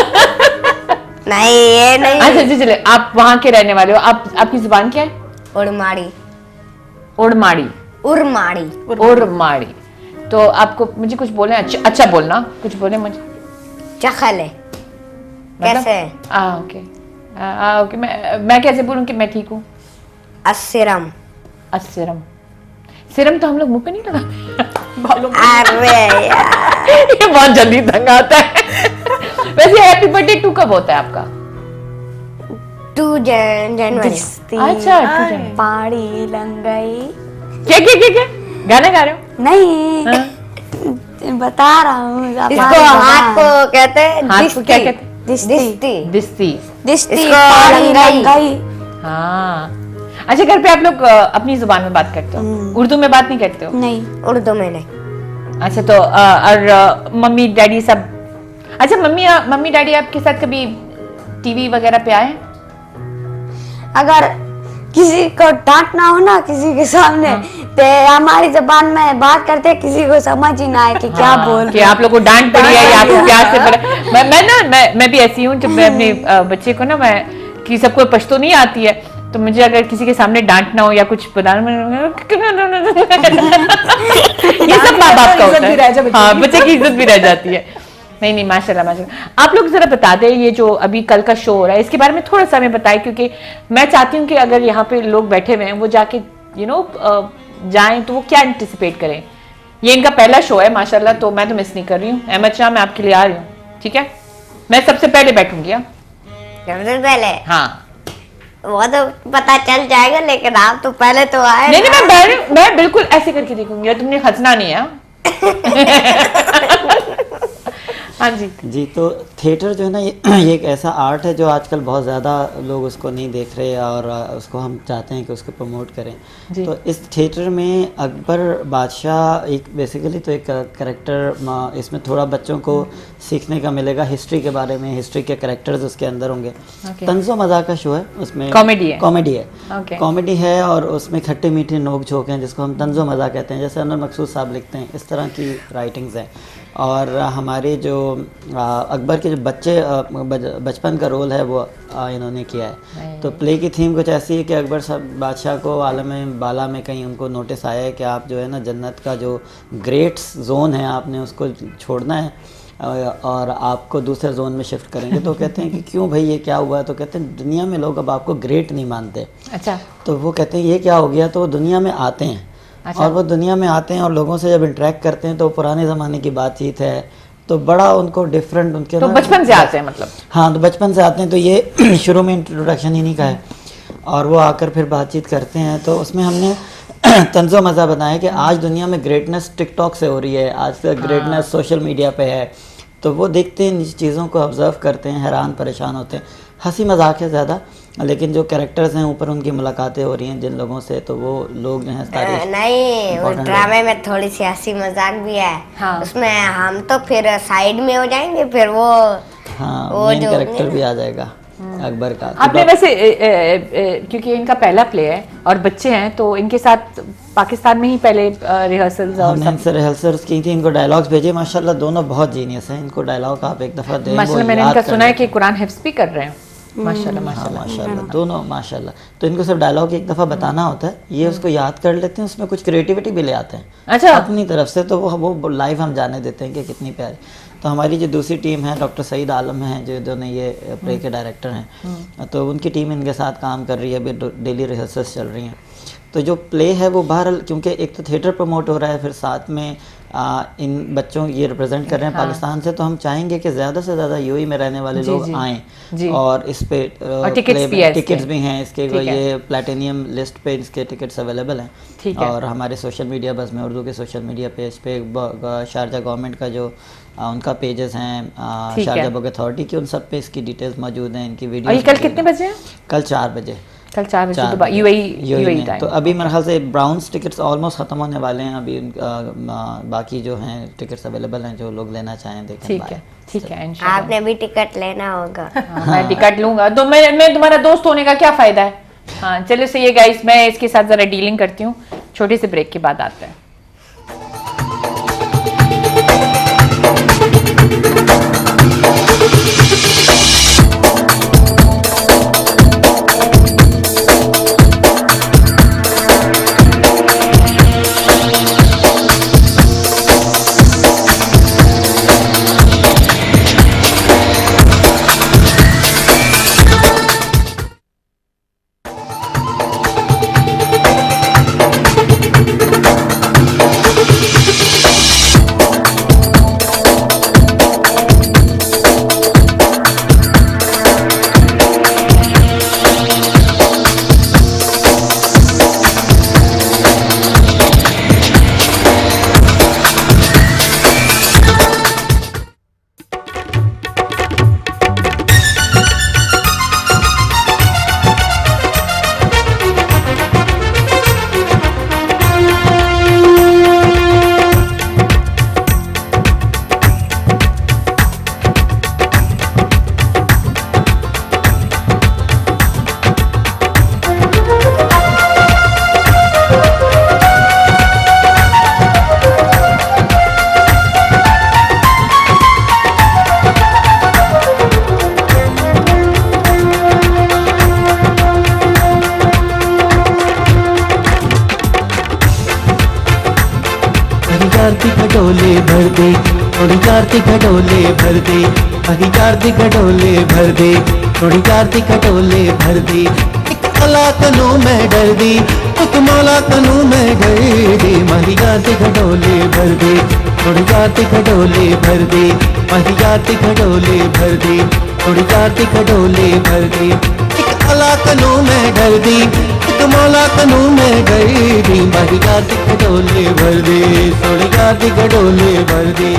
नहीं, ये नहीं। अच्छा चले, आप वहाँ के रहने वाले हो। आपकी जुबान क्या है? उड़माड़ी। उड़माड़ी। उड़माड़ी। उड़माड़ी। तो आपको मुझे कुछ बोले, अच्छा बोलना, कुछ बोले मुझे। चखल है कैसे? ओके ओके, मैं कैसे बोलूं कि मैं ठीक हूँ? अस्सिरम। अस्सिरम। सिरम तो हम लोग मुंह पे नहीं लगाते। अरे यार, ये बहुत जल्दी तंग आता है। वैसे हैप्पी बर्थडे 2 कब होता है आपका? 2 जनवरी। अच्छा, 2 जनवरी। पाड़ी लंगई। क्या गाना गा रहे हो? नहीं, हाँ? बता रहा हूँ। इसको हाथ को कहते हैं हाथ को क्या कहते हैं? दिस्ती। दिस्ती। दिस्ती, इसको पाड़ी लंगई। लंगई। हाँ। अच्छा, घर पे आप लोग अपनी जुबान में बात करते हो, उर्दू में बात नहीं करते हो? नहीं, उर्दू में नहीं। अच्छा, तो और मम्मी डैडी सब? अच्छा, मम्मी डैडी आपके साथ कभी टीवी वगैरह पे आए? अगर किसी को डांटना हो ना किसी के सामने, तो हमारी जबान में बात करते हैं, किसी को समझ ही ना आए कि क्या बोल कि आप लोग को डांट पड़ी है या आपको प्यार से बोला। मैं भी ऐसी हूँ, जब मैं अपने बच्चे को ना, मैं कि सबको पश्तो नहीं आती है, तो मुझे अगर किसी के सामने डांटना हो या कुछ बताना, ये सब माँ बाप का होता है। हाँ, बच्चे की इज्जत भी रह जाती है। नहीं, माशाल्लाह। आप लोग जरा बता दें, ये जो अभी कल का शो हो रहा है, इसके बारे में थोड़ा सा हमें बताएं, क्योंकि मैं चाहती हूँ कि अगर यहाँ पे लोग बैठे हुए हैं, वो जाके जाएं तो वो क्या एंटिसिपेट करें। ये इनका पहला शो है माशाल्लाह, तो मैं तो मिस नहीं कर रही हूँ। अहमद शाह, मैं आपके लिए आ रही हूँ, ठीक है? मैं सबसे पहले बैठूंगी। सबसे पहले हाँ, वो तो पता चल जाएगा, लेकिन आप तो पहले तो आए। नहीं, मैं बिल्कुल ऐसे करके देखूंगी, तुमने हंसना नहीं है। हाँ जी। तो थिएटर जो है ना, ये एक ऐसा आर्ट है जो आजकल बहुत ज़्यादा लोग उसको नहीं देख रहे, और उसको हम चाहते हैं कि उसको प्रमोट करें। तो इस थिएटर में अकबर बादशाह एक बेसिकली तो एक करेक्टर, इसमें थोड़ा बच्चों को सीखने का मिलेगा हिस्ट्री के बारे में, हिस्ट्री के करेक्टर्स उसके अंदर होंगे। तंज़ो मज़ाक का शो है, उसमें कॉमेडी है, कॉमेडी है, और उसमें खट्टे मीठे नोक झोंक हैं, जिसको हम तंज़ो मज़ाक कहते हैं, जैसे अनवर मकसूद साहब लिखते हैं, इस तरह की राइटिंग्स हैं। और हमारे जो अकबर के जो बचपन का रोल है वो इन्होंने किया है। तो प्ले की थीम कुछ ऐसी है कि अकबर बादशाह को आलम बाला में कहीं उनको नोटिस आया है कि आप जो है ना, जन्नत का जो ग्रेट जोन है, आपने उसको छोड़ना है और आपको दूसरे जोन में शिफ्ट करेंगे। तो कहते हैं कि क्यों भाई, ये क्या हुआ? तो कहते हैं दुनिया में लोग अब आपको ग्रेट नहीं मानते। अच्छा। तो वो कहते हैं ये क्या हो गया? तो वो दुनिया में आते हैं। अच्छा। और वो दुनिया में आते हैं और लोगों से जब इंटरेक्ट करते हैं तो पुराने ज़माने की बातचीत है, तो बड़ा उनको डिफरेंट उनके तो बचपन से आते हैं मतलब? हाँ, तो बचपन से आते हैं। तो ये शुरू में इंट्रोडक्शन इन्हीं का है, और वो आकर फिर बातचीत करते हैं। तो उसमें हमने तंज़ो मज़ा बनाया कि आज दुनिया में ग्रेटनेस टिकटॉक से हो रही है, आज का ग्रेटनेस सोशल मीडिया पे है। तो वो देखते हैं, इन चीज़ों को ऑब्ज़र्व करते हैं, हैरान परेशान होते हैं। हंसी मजाक है ज़्यादा, लेकिन जो कैरेक्टर्स हैं ऊपर उनकी मुलाकातें हो रही हैं जिन लोगों से, तो वो लोग जो हैं नहीं, वो ड्रामे में थोड़ी सी हंसी मजाक भी है। हाँ। उसमें हम तो फिर साइड में हो जाएंगे, फिर वो मेन कैरेक्टर भी आ जाएगा अकबर का। आपने वैसे क्योंकि इनका पहला प्ले है और बच्चे हैं, तो इनके साथ पाकिस्तान में ही पहले रिहर्सल्स और हमने रिहर्सल्स की थी, इनको डायलॉग्स भेजे। माशाल्लाह दोनों बहुत जीनियस हैं, इनको डायलॉग आप एक दफ़ा दें। माशाल्लाह, मैंने इनका सुना है कि कुरान हिफ्ज़ भी कर रहे हैं। माशाल्लाह माशाल्लाह माशाल्लाह दोनों माशाल्लाह। तो इनको सिर्फ डायलॉग एक दफ़ा बताना होता है, ये उसको याद कर लेते हैं, उसमें कुछ क्रिएटिविटी भी ले आते हैं अच्छा अपनी तरफ से। तो वो लाइव हम जाने देते हैं कि कितनी प्यारी। तो हमारी जो दूसरी टीम है, डॉक्टर सईद आलम हैं जो दोनों ये प्ले के डायरेक्टर हैं, तो उनकी टीम इनके साथ काम कर रही है, अभी डेली रिहर्सल्स चल रही हैं। तो जो प्ले है वो बहरहाल, क्योंकि एक तो थिएटर प्रमोट हो रहा है, फिर साथ में इन बच्चों ये रिप्रेजेंट कर रहे हैं पाकिस्तान से, तो हम चाहेंगे कि ज़्यादा से ज़्यादा यूएई में रहने वाले लोग आएँ और इस पे टिकट्स भी हैं इसके, ये प्लैटिनियम लिस्ट पे इसके टिकट्स अवेलेबल हैं। और हमारे सोशल मीडिया, बज़ में उर्दू के सोशल मीडिया पेज पे शारजा गवर्नमेंट का जो उनका पेजेस हैं, शारजा बुक अथॉरिटी की, उन सब पे इसकी डिटेल्स मौजूद हैं, इनकी वीडियो। कल कितने बजे? कल 4 बजे यूएई टाइम। तो अभी मेरे ख्याल से ब्राउन्स टिकट्स ऑलमोस्ट ख़त्म होने वाले हैं, अभी बाकी जो हैं टिकट्स अवेलेबल हैं, जो लोग लेना चाहें देखें। ठीक है आपने भी टिकट लेना होगा। मैं टिकट लूंगा तो मैं तुम्हारा दोस्त होने का क्या फ़ायदा है। हाँ चलो सही है गाइस, मैं इसके साथ ज़रा डीलिंग करती हूँ, छोटे से ब्रेक के बाद आते हैं। खटोले भर दे, थोड़ी चार ती खटोले भर दे, अही चार ती खटोले भर दे, थोड़ी चार ती खटोले भर दे। एक अल्लाह कनू मैं डर दी, एक मौला कनू मैं डर दी, माही चार ती खटोले भर दे, थोड़ी चार ती खटोले भर दे, माही चार ती खटोले भर दे, थोड़ी चार ती खटोले भर दे। एक अल्लाह कनू मैं डर दी, एक मौला कनू मैं डर दी, माही चार ती खटोले भर दे, थोड़ी चार ती खटोले भर दे।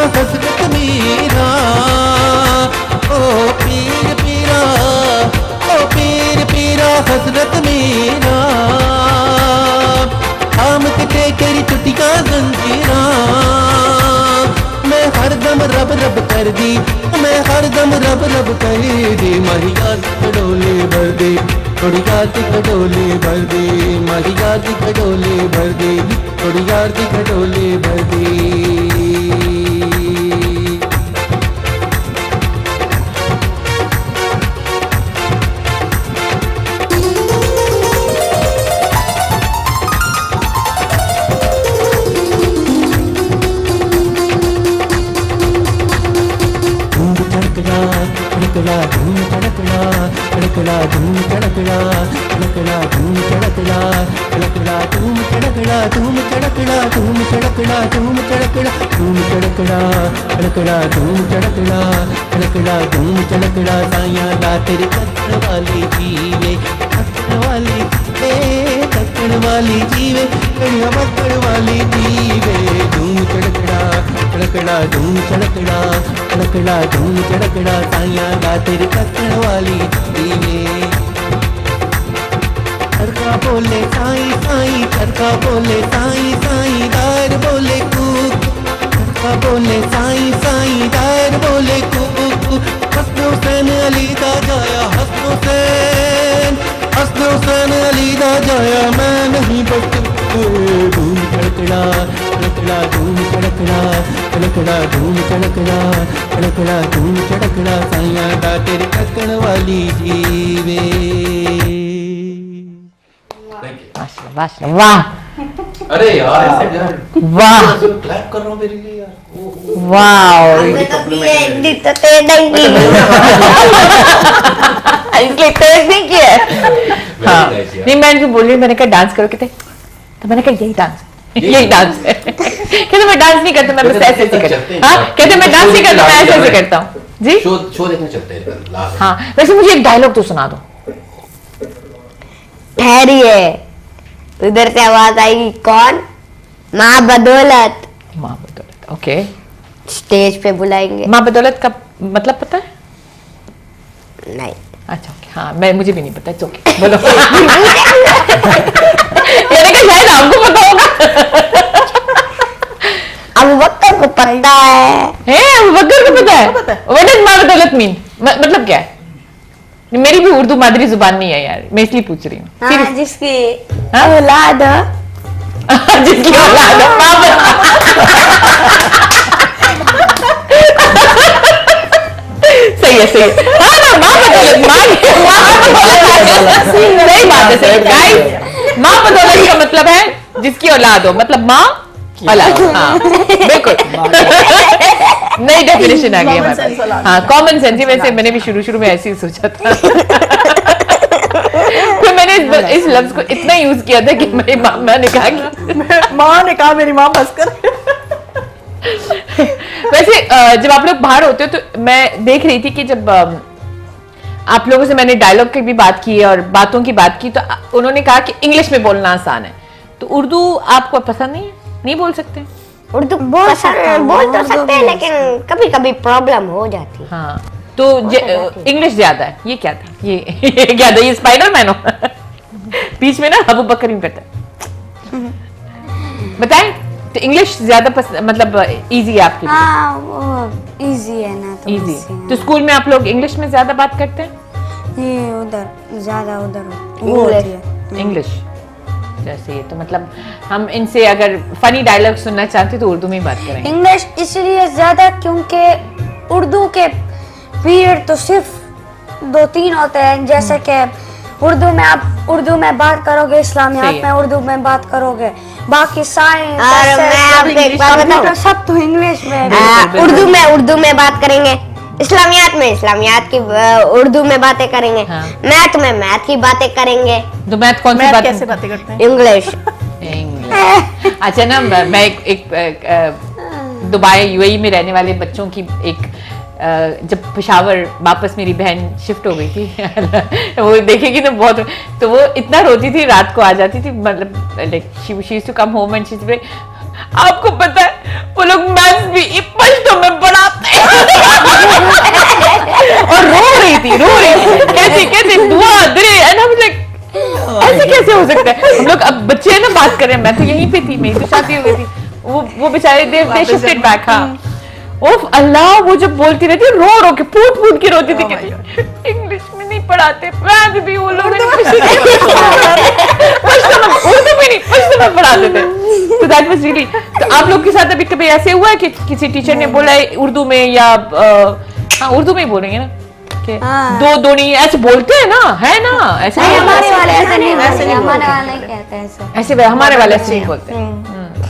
हसरत मेरा ओ पीर पीरा, ओ पीर पीरा हसरत मेरा, थाम के तेरी चुटिया जंजीरा, मैं हरदम रब रब कर दी, मैं हरदम रब रब कर दी, माही याद खडोले भर दे, थोड़ी याद खडोले भर दे, माही याद खडोले भर दे, थोड़ी याद खडोले भर दे। कड़कड़ा धूम कड़कड़ा, कड़कड़ा धूम कड़कड़ा, कड़कड़ा धूम कड़कड़ा, कड़कड़ा धूम कड़कड़ा, धूम कड़कड़ा, धूम कड़कड़ा, धूम कड़कड़ा, धूम कड़कड़ा, कड़कड़ा धूम कड़कड़ा, कड़कड़ा धूम कड़कड़ा। साइया ला तेरी कत्न वाली जीवे, कत्न वाली कत्न वाली जीवे, कड़िया पकड़ वाली जीवे, धूम कड़कड़ा, कड़कड़ा धूम कड़कड़ा, कड़कड़ा धूम कड़कड़ा। साइया ला तेरी कत्न वाली जीवे। चरखा बोले साई साई, चरखा बोले साई साई, दायर बोले कूक, चरखा बोले साई साई, दायर बोले कूक। हसन हुसैन अली दा जाया, हसन हुसैन, हसन हुसैन अली दा जाया, मैं नहीं बच। धूम कड़कड़ा, कड़कड़ा धूम कड़कड़ा, कड़कड़ा धूम कड़कड़ा, कड़कड़ा धूम कड़कड़ा। साइया दा तेरी कत्न वाली जीवे। वाह अरे यार वाह क्लैप कर रहा हूँ मेरे लिए यार। वाह इसलिए तेज नहीं किया है। हाँ नहीं मैं जो बोल रही हूँ मैंने कहा डांस करो कहते तो मैंने कहा यही डांस है यही डांस है कहते मैं डांस नहीं करता मैं बस ऐसे ऐसे करता हाँ कहते मैं डांस नहीं करता मैं ऐसे ऐसे करता हूँ जी शो देखने चलते हैं लास्ट। हाँ वैसे मुझे एक डायलॉग तो सुना दो। ठहरिए, उधर से आवाज आएगी, कौन? माँ बदौलत। माँ बदौलत ओके स्टेज पे बुलाएंगे। माँ बदौलत का मतलब पता है? नहीं। अच्छा ओके हाँ मैं मुझे भी नहीं पता है ओके बोलो यानी कि शायद आपको पता होगा। अबू बकर को पता है अबू बकर को पता है? व्हाट डज माँ बदौलत मीन? मतलब क्या है? मेरी भी उर्दू मादरी जुबान नहीं है यार मैं इसलिए पूछ रही हूँ। हाँ, जिसकी हाँ? औलाद जिसकी औलाद है, माँ सही है हाँ ना माँ बदौलत सही बात है सही गाइस माँ बदौलत का मतलब है जिसकी औलाद हो मतलब माँ औलाद हाँ बिल्कुल नई डेफिनेशन आ गई हमारे पास। हाँ कॉमन सेंस ही वैसे मैंने भी शुरू में ऐसे ही सोचा था फिर मैंने इस लफ्ज को इतना यूज किया था कि मेरी माँ ने कहा कि माँ ने कहा मेरी माँ बस कर। वैसे जब आप लोग बाहर होते हो तो मैं देख रही थी कि जब आप लोगों से मैंने डायलॉग की भी बात की और बातों की बात की तो उन्होंने कहा कि इंग्लिश में बोलना आसान है तो उर्दू आपको पसंद नहीं बोल सकते? उर्दू बोल तो सकते हैं लेकिन कभी कभी प्रॉब्लम हो जाती है। हाँ तो इंग्लिश ज्यादा है ये क्या था ये क्या था ये स्पाइडरमैन हो बीच में ना अबू बकर यूं करता है बताएं तो इंग्लिश ज्यादा मतलब इजी है आपके लिए? हाँ वो इजी है ना तो इजी इससे, तो स्कूल में आप लोग इंग्लिश में ज्यादा बात करते हैं? ये उधर ज्यादा उधर वो होती है इंग्लिश जैसे ये तो मतलब हम इनसे अगर फनी डायलॉग सुनना चाहते तो उर्दू में ही बात करेंगे। इंग्लिश इसलिए ज्यादा क्योंकि उर्दू के पीरियड तो सिर्फ 2-3 होते हैं जैसे कि उर्दू में आप उर्दू में बात करोगे इस्लामियात में उर्दू में बात करोगे बाकी साइंस और मैं आपको एक बात बताऊं सब तो इंग्लिश में है। उर्दू में बात करेंगे इस्लामियात की उर्दू में बातें करेंगे हाँ। मैथ की बातें करेंगे तो मैथ कौन सी मैं बात कैसे बातें करते हैं? इंग्लिश अच्छा ना मैं एक दुबई यूएई में रहने वाले बच्चों की एक जब पेशावर वापस मेरी बहन शिफ्ट हो गई थी वो देखेगी ना बहुत तो वो इतना रोती थी रात को आ जाती थी मतलब like she used to come home and she से आपको पता है वो लोग मैथ्स भी पश्तो में पढ़ाते हैं और रो रही थी कैसे दुआ दे एंड आई वाज लाइक ऐसे कैसे हो सकता है हम लोग अब बच्चे हैं ना बात कर रहे हैं मैं तो यहीं पे थी मेरी तो शादी हो गई थी वो बेचारे दे शिफ्टेड बैक हाँ ओफ अल्लाह वो जब बोलती रहती रो के फूट के रोती थी कहती इंग्लिश में नहीं पढ़ाते मैथ भी वो लोग पश्तो में पढ़ाते थे तो दैट वाज रियली तो आप लोग के साथ अभी कभी ऐसे हुआ है कि किसी टीचर ने बोला है उर्दू में या हाँ उर्दू में ही बोलेंगे ना कि दो नहीं ऐसे बोलते हैं ना है ना ऐसे हमारे वाले ऐसे नहीं बोलते हमारे वाले नहीं कहते ऐसे ऐसे हमारे वाले ऐसे नहीं बोलते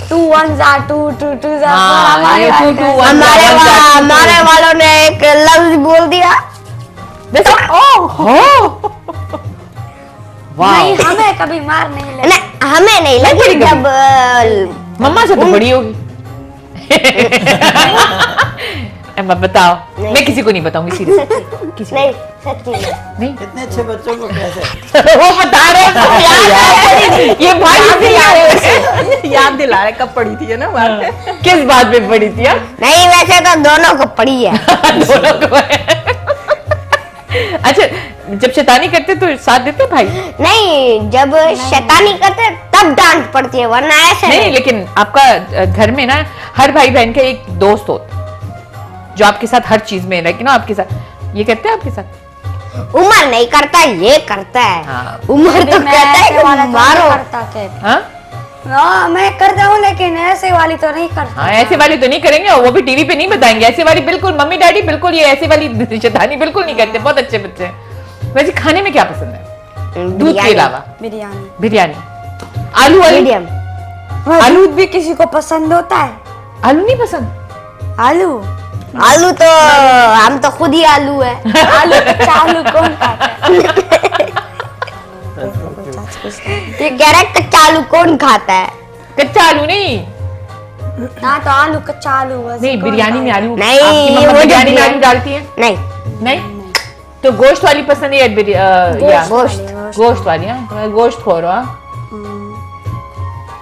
2 1s are 2 2 2s are 4 हाँ, ये 2 2 1 हमारे वालों ने एक लफ्ज बोल दिया नहीं हमें कभी मार नहीं लगी नहीं हमें नहीं लगी जब मम्मा से तो बड़ी होगी एम्मा बताओ मैं किसी को नहीं बताऊंगी सीरियस नहीं सच्ची नहीं इतने अच्छे बच्चों को कैसे वो बता रहे हैं ये भाई याद दिला रहे कब पड़ी थी ना बात किस बात पे पड़ी थी यार नहीं वैसे तो दोनों को पड़ी है दोनों को अच्छा जब शैतानी करते तो साथ देते भाई? नहीं जब शैतानी करते तब डांट पड़ती है वरना ऐसे नहीं लेकिन आपका घर में ना हर भाई बहन का एक दोस्त होता जो आपके साथ हर चीज में लाइक ना आपके साथ ये करते हैं आपके साथ? उमर नहीं करता ये करता है हाँ। उमर तो कहता है कि मारो हाँ मैं करता हूँ लेकिन ऐसे वाली तो नहीं करता हाँ ऐसे वाली तो नहीं करेंगे और वो भी टीवी पे नहीं बताएंगे ऐसे वाली बिल्कुल मम्मी डैडी बिल्कुल ये ऐसे वाली शैतानी बिल्कुल नहीं करते बहुत अच्छे बच्चे हैं। वैसे खाने में क्या पसंद है दूध के अलावा? बिरयानी बिरयानी आलू वाली मीडियम दूध भी किसी को पसंद होता है? आलू नहीं पसंद? आलू आलू तो हम तो खुद ही आलू है। आलू कच्चा आलू कौन खाता है? ये कह रहा है कच्चा आलू कौन खाता है? कच्चा आलू नहीं, हाँ तो आलू कच्चा आलू बस नहीं कौन बिरयानी में खाता आलू, नहीं, आपकी मम्मा वो जो बिरयानी में बिरयानी- आलू डालती है? नहीं, नहीं, तो गोश्त वाली पसंद है या या गोश्त। गोश्त वाली? हाँ, गोश्त खोर हो, हाँ?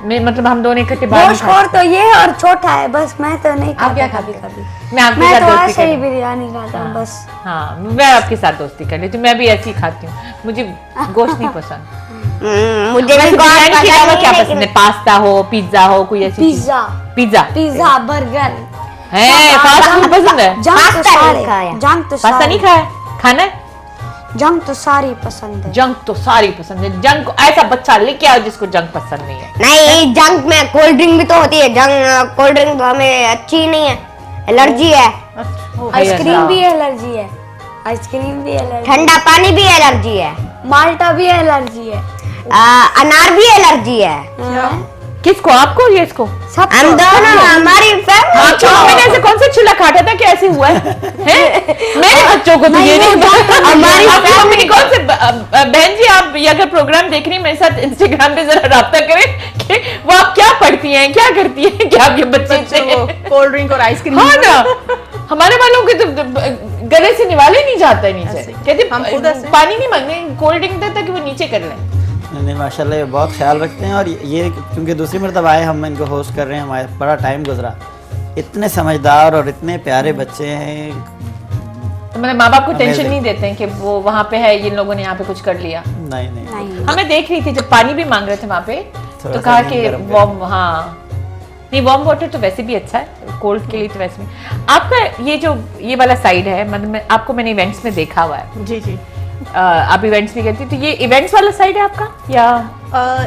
मैं मतलब हम दोनों इकट्ठे बाहर नहीं गोश्त और तो ये है और छोटा है बस। मैं तो नहीं खाता क्या कभी खाते कभी। खाते? मैं आपके मैं साथ तो दोस्ती ऐसे कर ही रही हूँ। बिरयानी खाता हूँ बस। हाँ, मैं आपके साथ दोस्ती कर लेती हूँ, मैं भी ऐसी ही खाती हूँ, मुझे गोश्त नहीं पसंद। मुझे वैसे भी बिरयानी के अलावा पसंद क्या नहीं, पसंद है? पास्ता हो, पिज्जा हो, कोई ऐसी चीज? पिज्जा पिज्जा पिज्जा बर्गर है, फास्ट फूड पसंद है? जंक तो पास्ता नहीं सारे खाया। जंक तो पास्ता नहीं सारे खाया? खाना है? जंक तो सारी पसंद है। जंक तो सारी पसंद है। जंक ऐसा बच्चा लेके आओ जिसको जंक पसंद नहीं है। नहीं, जंक में कोल्ड ड्रिंक भी तो होती है। जंक कोल्ड ड्रिंक तो हमें अच्छी ही नहीं है, एलर्जी है। आइसक्रीम भी एलर्जी है, आइसक्रीम भी एलर्जी, ठंडा पानी भी एलर्जी है, माल्टा भी एलर्जी है। अनार भी एलर्जी है। किसको? आपको या इसको? सब हम दोनों, हमारी हाँ, तो मैंने ऐसे कौन सा चूल्हा काटा था कि ऐसे हुआ है? हैं? मेरे बच्चों को तो ये नहीं हमारी आपकी मम्मी ने कौन से बहन जी, आप ये अगर प्रोग्राम देख रही हैं मेरे साथ इंस्टाग्राम पे जरा राब्ता करें कि वो आप क्या पढ़ती हैं, क्या करती हैं, क्या आपके बच्चे से? कोल्ड ड्रिंक और आइसक्रीम। हाँ ना, हमारे वालों के तो गले से निवाले नहीं जाता है नीचे, कहते हम खुद ऐसे। पानी नहीं मांगने, कोल्ड ड्रिंक देता कि वो नीचे कर लें। नहीं माशाल्लाह, ये बहुत ख्याल रखते हैं। और ये क्योंकि दूसरी मरतबा आए, हम इनको होस्ट कर रहे हैं, हमारे बड़ा टाइम गुजरा। इतने समझदार और इतने प्यारे बच्चे हैं। तो मतलब माँ बाप को टेंशन Amazing. नहीं देते हैं कि वो वहाँ पे है, इन लोगों ने यहाँ पे कुछ कर लिया? नहीं नहीं, नहीं हमें देख रही थी जब पानी भी मांग रहे थे वहाँ पे, थोड़ा तो सा कहा नहीं कि गर्म वार्म, हाँ नहीं वार्म वाटर तो वैसे भी अच्छा है, कोल्ड के लिए तो वैसे भी। आपका ये जो ये वाला साइड है, मतलब आपको मैंने इवेंट्स में देखा हुआ है, जी जी। आप इवेंट्स भी करती, तो ये इवेंट्स वाला साइड है आपका या?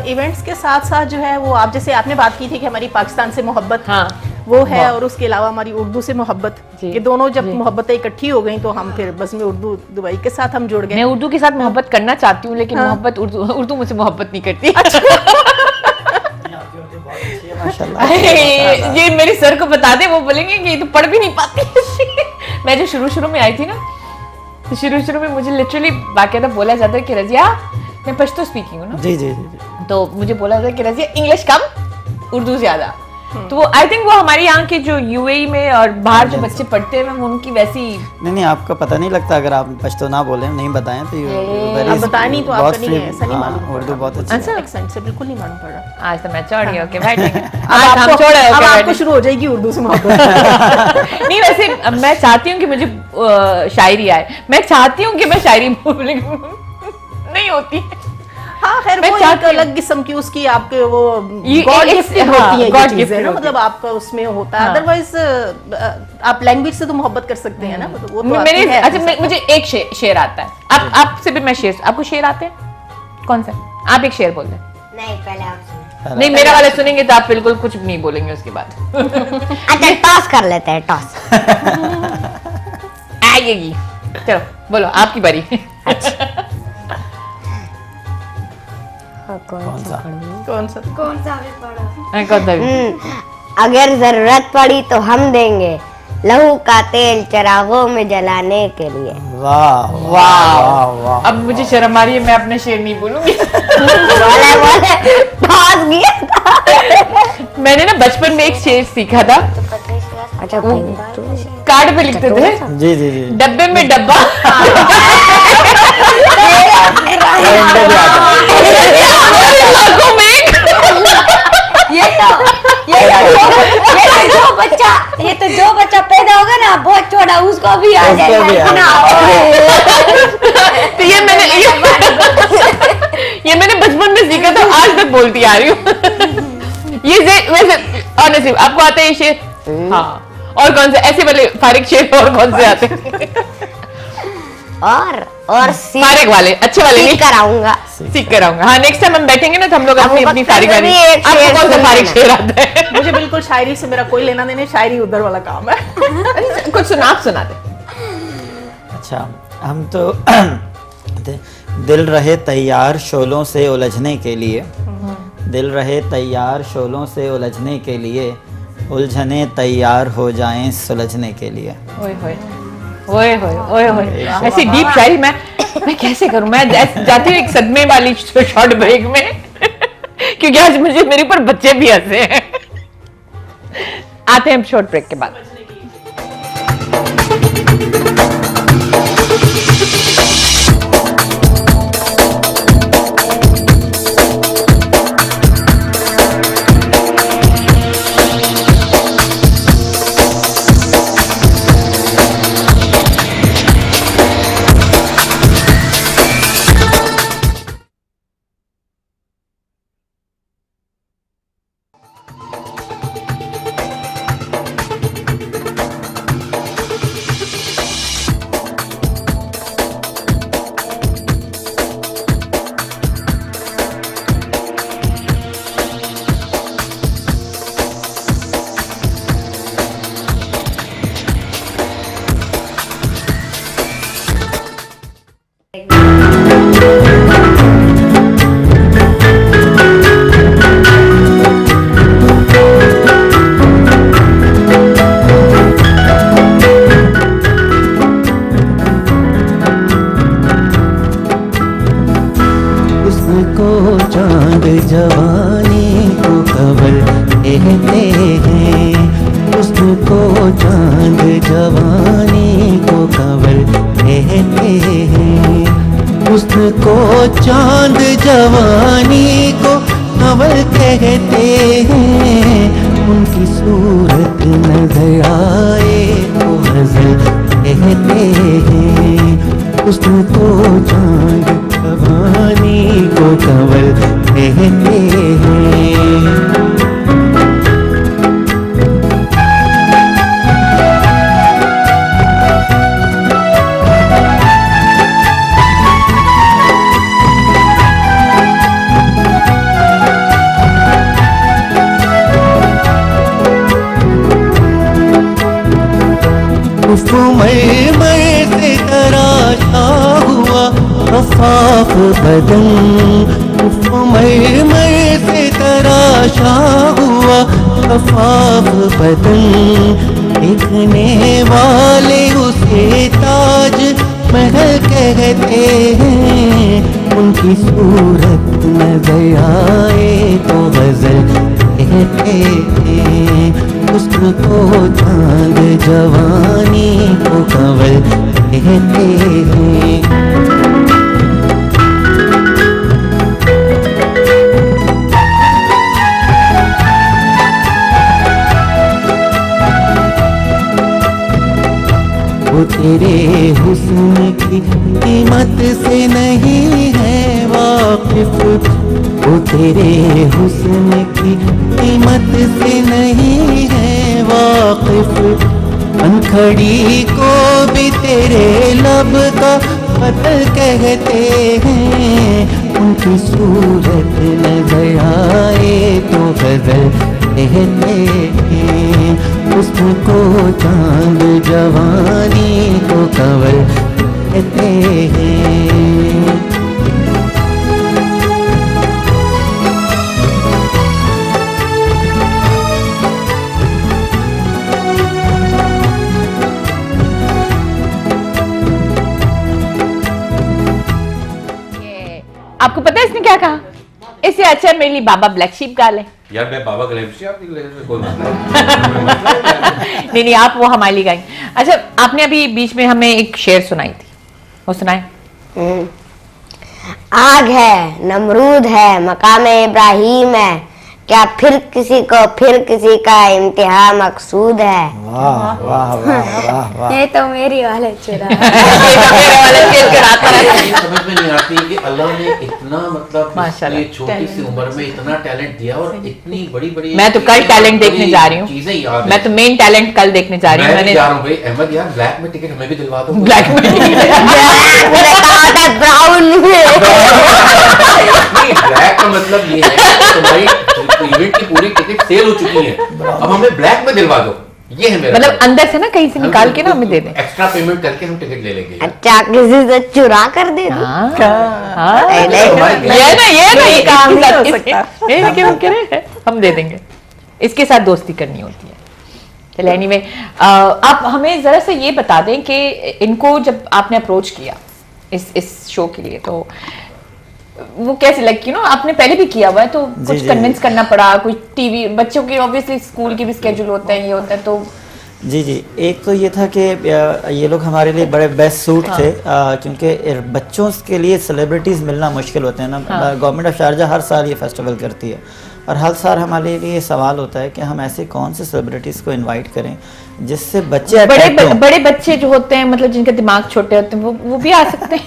इवेंट्स के साथ साथ जो है वो, आप जैसे आपने बात की थी कि हमारी पाकिस्तान से मोहब्बत, हाँ वो है, और उसके अलावा हमारी उर्दू से मोहब्बत। जी, ये दोनों जब जी। मोहब्बतें इकट्ठी हो गई तो हम फिर बस में उर्दू दुबई के साथ हम जुड़ मैं गए। उर्दू के साथ मोहब्बत करना चाहती हूँ, लेकिन हाँ। मोहब्बत उर्दू मुझसे मोहब्बत नहीं करती। माशाल्लाह। ये मेरे सर को बता दे, वो बोलेंगे कि ये तो पढ़ भी नहीं पाती। मैं जो शुरू में आई थी ना, तो शुरू में मुझे लिटरली बाकायदा बोला जाता है कि रजिया, मैं पश्तो स्पीकिंग हूँ ना, जी जी जी। तो मुझे बोला जाता है कि रजिया इंग्लिश कम, उर्दू ज्यादा। तो वो आई थिंक वो हमारे यहाँ के जो यूएई में और बाहर जो बच्चे पढ़ते हैं, उनकी वैसी नहीं, आपका पता नहीं लगता अगर आप पश्तो ना बोले, नहीं बताएं तो आप बताएं नहीं तो आपका नहीं है, ऐसा नहीं मालूम पड़ उर्दू बहुत अच्छी अच्छा, एक्सेंट से बिल्कुल नहीं मालूम पड़ रहा। आज तो मैं चौड़ी होके बैठेंगे, अब आज हम छोड़े अब होके आपको बैठेंगे। शुरू हो जाएगी उर्दू से मोहब्बत। नहीं वैसे मैं चाहती हूँ कि मुझे शायरी आए, मैं चाहती हूँ कि मैं शायरी बोलूं, नहीं होती। हाँ खैर, मैं वो एक चाहती हूँ। अलग किस्म की उसकी आपके वो ये गॉड एक- गिफ्टेड हाँ, होती है, God ये चीजें gifted ना, होती मतलब आपका उसमें होता है। हाँ। अदरवाइज आप लैंग्वेज से तो मोहब्बत कर सकते हैं ना, मतलब वो तो मैंने आपकी है। अच्छा मुझे एक शेर आता है, आपसे भी मैं शेर, आपको शेर आते हैं? कौन सा? आप एक शेर बोल दें। नहीं, पहले आप सुनो। नहीं, मेरा वाला सुनेंगे तो आप बिल्कुल कुछ नहीं बोलेंगे उसके बाद। अच्छा, टॉस कर लेते हैं, टॉस। आएगी, चलो बोलो, आपकी बारी। कौन सा? कौन सा? कौन सा भी पढ़ा? कौन सा भी? अगर जरूरत पड़ी तो हम देंगे लहू का तेल चिरागों में जलाने के लिए। वाह वाह वाह। अब मुझे शर्म आ रही है, मैं अपना शेर नहीं बोलूंगी। बोले बोले टॉस किया था। मैंने ना बचपन में एक शेर सीखा था, अच्छा, कार्ड पे लिखते थे, जी जी जी। डब्बे में डब्बा, लाखों में एक। ये तो जो बच्चा पैदा होगा ना बहुत छोटा, उसको भी आ उसको भी जाएगा आ ना। तो ये मैंने बचपन में सीखा था, आज तक बोलती आ रही हूँ। वैसे ऑनेस्टली आपको आते हैं ये शेर? हाँ। और कौन से ऐसे वाले फारिग शेर और कौन से आते हैं? और फारिग वाले, अच्छे वाले नहीं, कराऊंगा। सीख कर आऊंगा। हाँ, नेक्स्ट टाइम हम बैठेंगे ना तो हम लोग अपनी अबू अपनी बकर फारिग से वाली, भी एक आपको शेर कौन सा सुनाना। फारिग शेर आता है? मुझे बिल्कुल शायरी से मेरा कोई लेना देना, शायरी उधर वाला काम है। कुछ सुना, आप सुना दे। अच्छा, हम तो दिल रहे तैयार शोलों से उलझने के लिए, दिल रहे तैयार शोलों से उलझने के लिए, उलझने तैयार हो जाएं सुलझने के लिए। ओए होए ओए होए ओए होए, ऐसी डीप शायरी मैं कैसे करूं? मैं जाती हूँ एक सदमे वाली शॉर्ट ब्रेक में क्योंकि आज मुझे मेरे ऊपर बच्चे भी हंसे हैं। आते हैं शॉर्ट ब्रेक के बाद। जवानी को कवल कहते हैं, उसको चांद जवानी को कवल कहते हैं, उसको चांद जवानी को कवल कहते हैं। उनकी सूरत नजर आए तो गजल कहते हैं, उसको चांद जवानी को कवल कहते हैं। मरमर से तराशा हुआ अफाफ बदन, मरमर से तराशा हुआ अफाफ बदन, देखने वाले उसे ताज महल कहते हैं। उनकी सूरत नजर आए तो गजल कहते हैं, उसको चांद जवानी को कवल कहते हैं। वो तेरे हुस्न की कीमत से नहीं है वाकिफ, वो तेरे हुस्न की कीमत से नहीं है वाकिफ। अनखड़ी को भी तेरे लब का कत्ल कहते हैं। उनकी सूरत नजर आए तो गजल कहते हैं, उसको चांद जवानी को कवल कहते हैं। आपको पता है इसने क्या कहा? इससे अच्छा मेरे लिए बाबा ब्लैक शीप गा लें। यार मैं बाबा गलेब आप कोई मसला नहीं आप वो हमारे लिए गाएंगे। अच्छा आपने अभी बीच में हमें एक शेर सुनाई थी, वो सुनाए। आग है, नमरूद है, मकाम इब्राहिम है, क्या फिर किसी का इम्तिहान मकसूद है। वाह वाह वाह वाह वाह। ये तो मेरी वाले चुरा समझ में नहीं आती कि अल्लाह ने इतना मतलब माशाल्लाह, ये छोटी सी उम्र में इतना टैलेंट दिया और इतनी बड़ी बड़ी मैं तो कल टैलेंट देखने जा रही हूँ, चीजें याद है। मैं तो मेन टैलेंट कल देखने जा रही हूँ। मैं जा रहा हूँ भाई अहमद यार, ब्लैक में टिकट हमें भी दिलवा दो। ब्लैक में ब्राउन ब्लैक का मतलब ये है कि तुम्हारी इवेंट की पूरी टिकट सेल हो चुकी है, अब हमें ब्लैक में दिलवा दो। ये है मेरा मतलब अंदर से ना कहीं से निकाल के ना हमें दे दें। एक्स्ट्रा पेमेंट करके हम टिकट ले लेंगे यार। अच्छा किसी से चुरा कर दे दूं? हाँ, नहीं, नहीं। ये ना ये काम नहीं हो सकता। ये क्यों कह रहे हैं, हम दे देंगे। इसके साथ दोस्ती करनी होती है। चलिए एनीवे, आप हमें जरा सा ये बता दें कि इनको जब आपने अप्रोच किया इस शो के लिए, तो वो कैसे लगी? आपने पहले भी किया हुआ है, तो कुछ कन्विंस करना पड़ा, कुछ टीवी, बच्चों के ऑब्वियसली स्कूल के भी स्केड्यूल होते हैं, ये होता है, तो जी एक तो ये था कि ये लोग हमारे लिए बड़े बेस्ट सूट थे, क्योंकि बच्चों के लिए सेलिब्रिटीज़ मिलना मुश्किल होते हैं ना। गवर्नमेंट ऑफ शारजा हर साल ये फेस्टिवल करती है, और हर साल हमारे लिए सवाल होता है कि हम ऐसे कौन से सेलिब्रिटीज़ को इनवाइट करें जिससे बच्चे बड़े बच्चे जो होते हैं, मतलब जिनके दिमाग छोटे होते हैं, वो भी आ सकते हैं।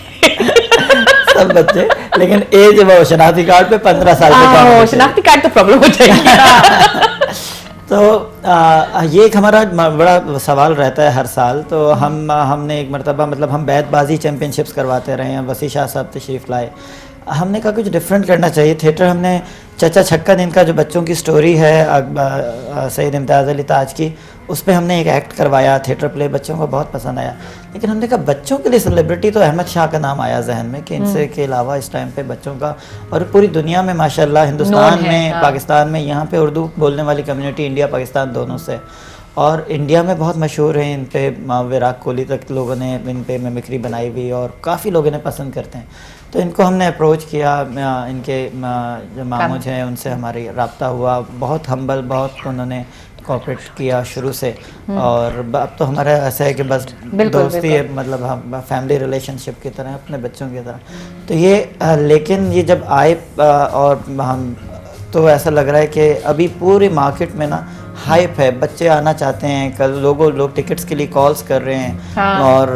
सब बच्चे, लेकिन एज वो शनाख्ती कार्ड पे 15 साल के शनाख्ती कार्ड तो प्रॉब्लम हो जाएगी। तो ये एक हमारा बड़ा सवाल रहता है हर साल। तो हमने एक मरतबा, मतलब हम बैतबाजी चैम्पियनशिप्स करवाते रहे हैं, वसी शाह साहब तशरीफ़ लाए, हमने कहा कुछ डिफरेंट करना चाहिए। थिएटर हमने चचा छक्का दिन का जो बच्चों की स्टोरी है सैयद इम्तियाज़ अली ताज की, उस पर हमने एक एक्ट करवाया, थिएटर प्ले, बच्चों को बहुत पसंद आया। लेकिन हमने कहा बच्चों के लिए सेलिब्रिटी तो अहमद शाह का नाम आया जहन में कि इनसे के अलावा इस टाइम पे बच्चों का, और पूरी दुनिया में माशाल्लाह, हिंदुस्तान में, पाकिस्तान में, यहाँ पे उर्दू बोलने वाली कम्युनिटी इंडिया पाकिस्तान दोनों से, और इंडिया में बहुत मशहूर है। इन पे विराट कोहली तक लोगों ने इन पे मिमिक्री बनाई हुई, और काफ़ी लोग इन्हें पसंद करते हैं। तो इनको हमने अप्रोच किया, इनके जो मामूज हैं उनसे हमारी रब्ता हुआ, बहुत हम्बल, बहुत उन्होंने कोऑपरेट किया शुरू से, और अब तो हमारा ऐसा है कि बस दोस्ती है, मतलब हम फैमिली रिलेशनशिप की तरह, अपने बच्चों की तरह। तो ये लेकिन ये जब आए और हम, तो ऐसा लग रहा है कि अभी पूरे मार्केट में ना हाइप है, बच्चे आना चाहते हैं, कल लोग टिकट्स के लिए कॉल्स कर रहे हैं, और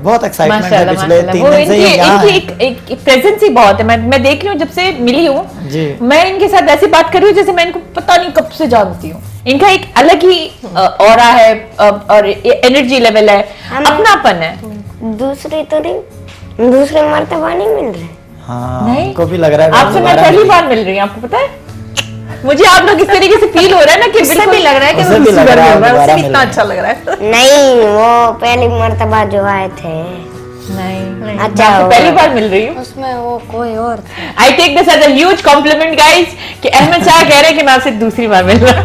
बहुत एक्साइटमेंट है पिछले 3 दिन से यहाँ एक प्रेजेंस ही बहुत है। मैं देख रही हूँ, जब से मिली हूँ मैं इनके साथ ऐसी बात कर रही हूँ जैसे मैं इनको पता नहीं कब से जानती हूँ। इनका एक अलग ही ऑरा है, और एनर्जी लेवल है, अपनापन है। दूसरी तो नहीं, दूसरे मर्तबा नहीं मिल रहे। हाँ, नहीं, उनको भी लग रहा है आपसे मैं पहली बार मिल रही हूँ, आपको पता है? मुझे आप लोग इस तरीके से फील हो रहा है ना कि बिल्कुल भी लग रहा है कि भी लग रहा है, उससे भी इतना अच्छा लग रहा है। नहीं, वो पहली मर्तबा जो आए थे। नहीं, अच्छा, पहली बार मिल रही हूँ। उसमें वो कोई और I take this as a huge compliment guys कि अहमद शाह कह रहे हैं कि मैं आपसे दूसरी बार मिल रहा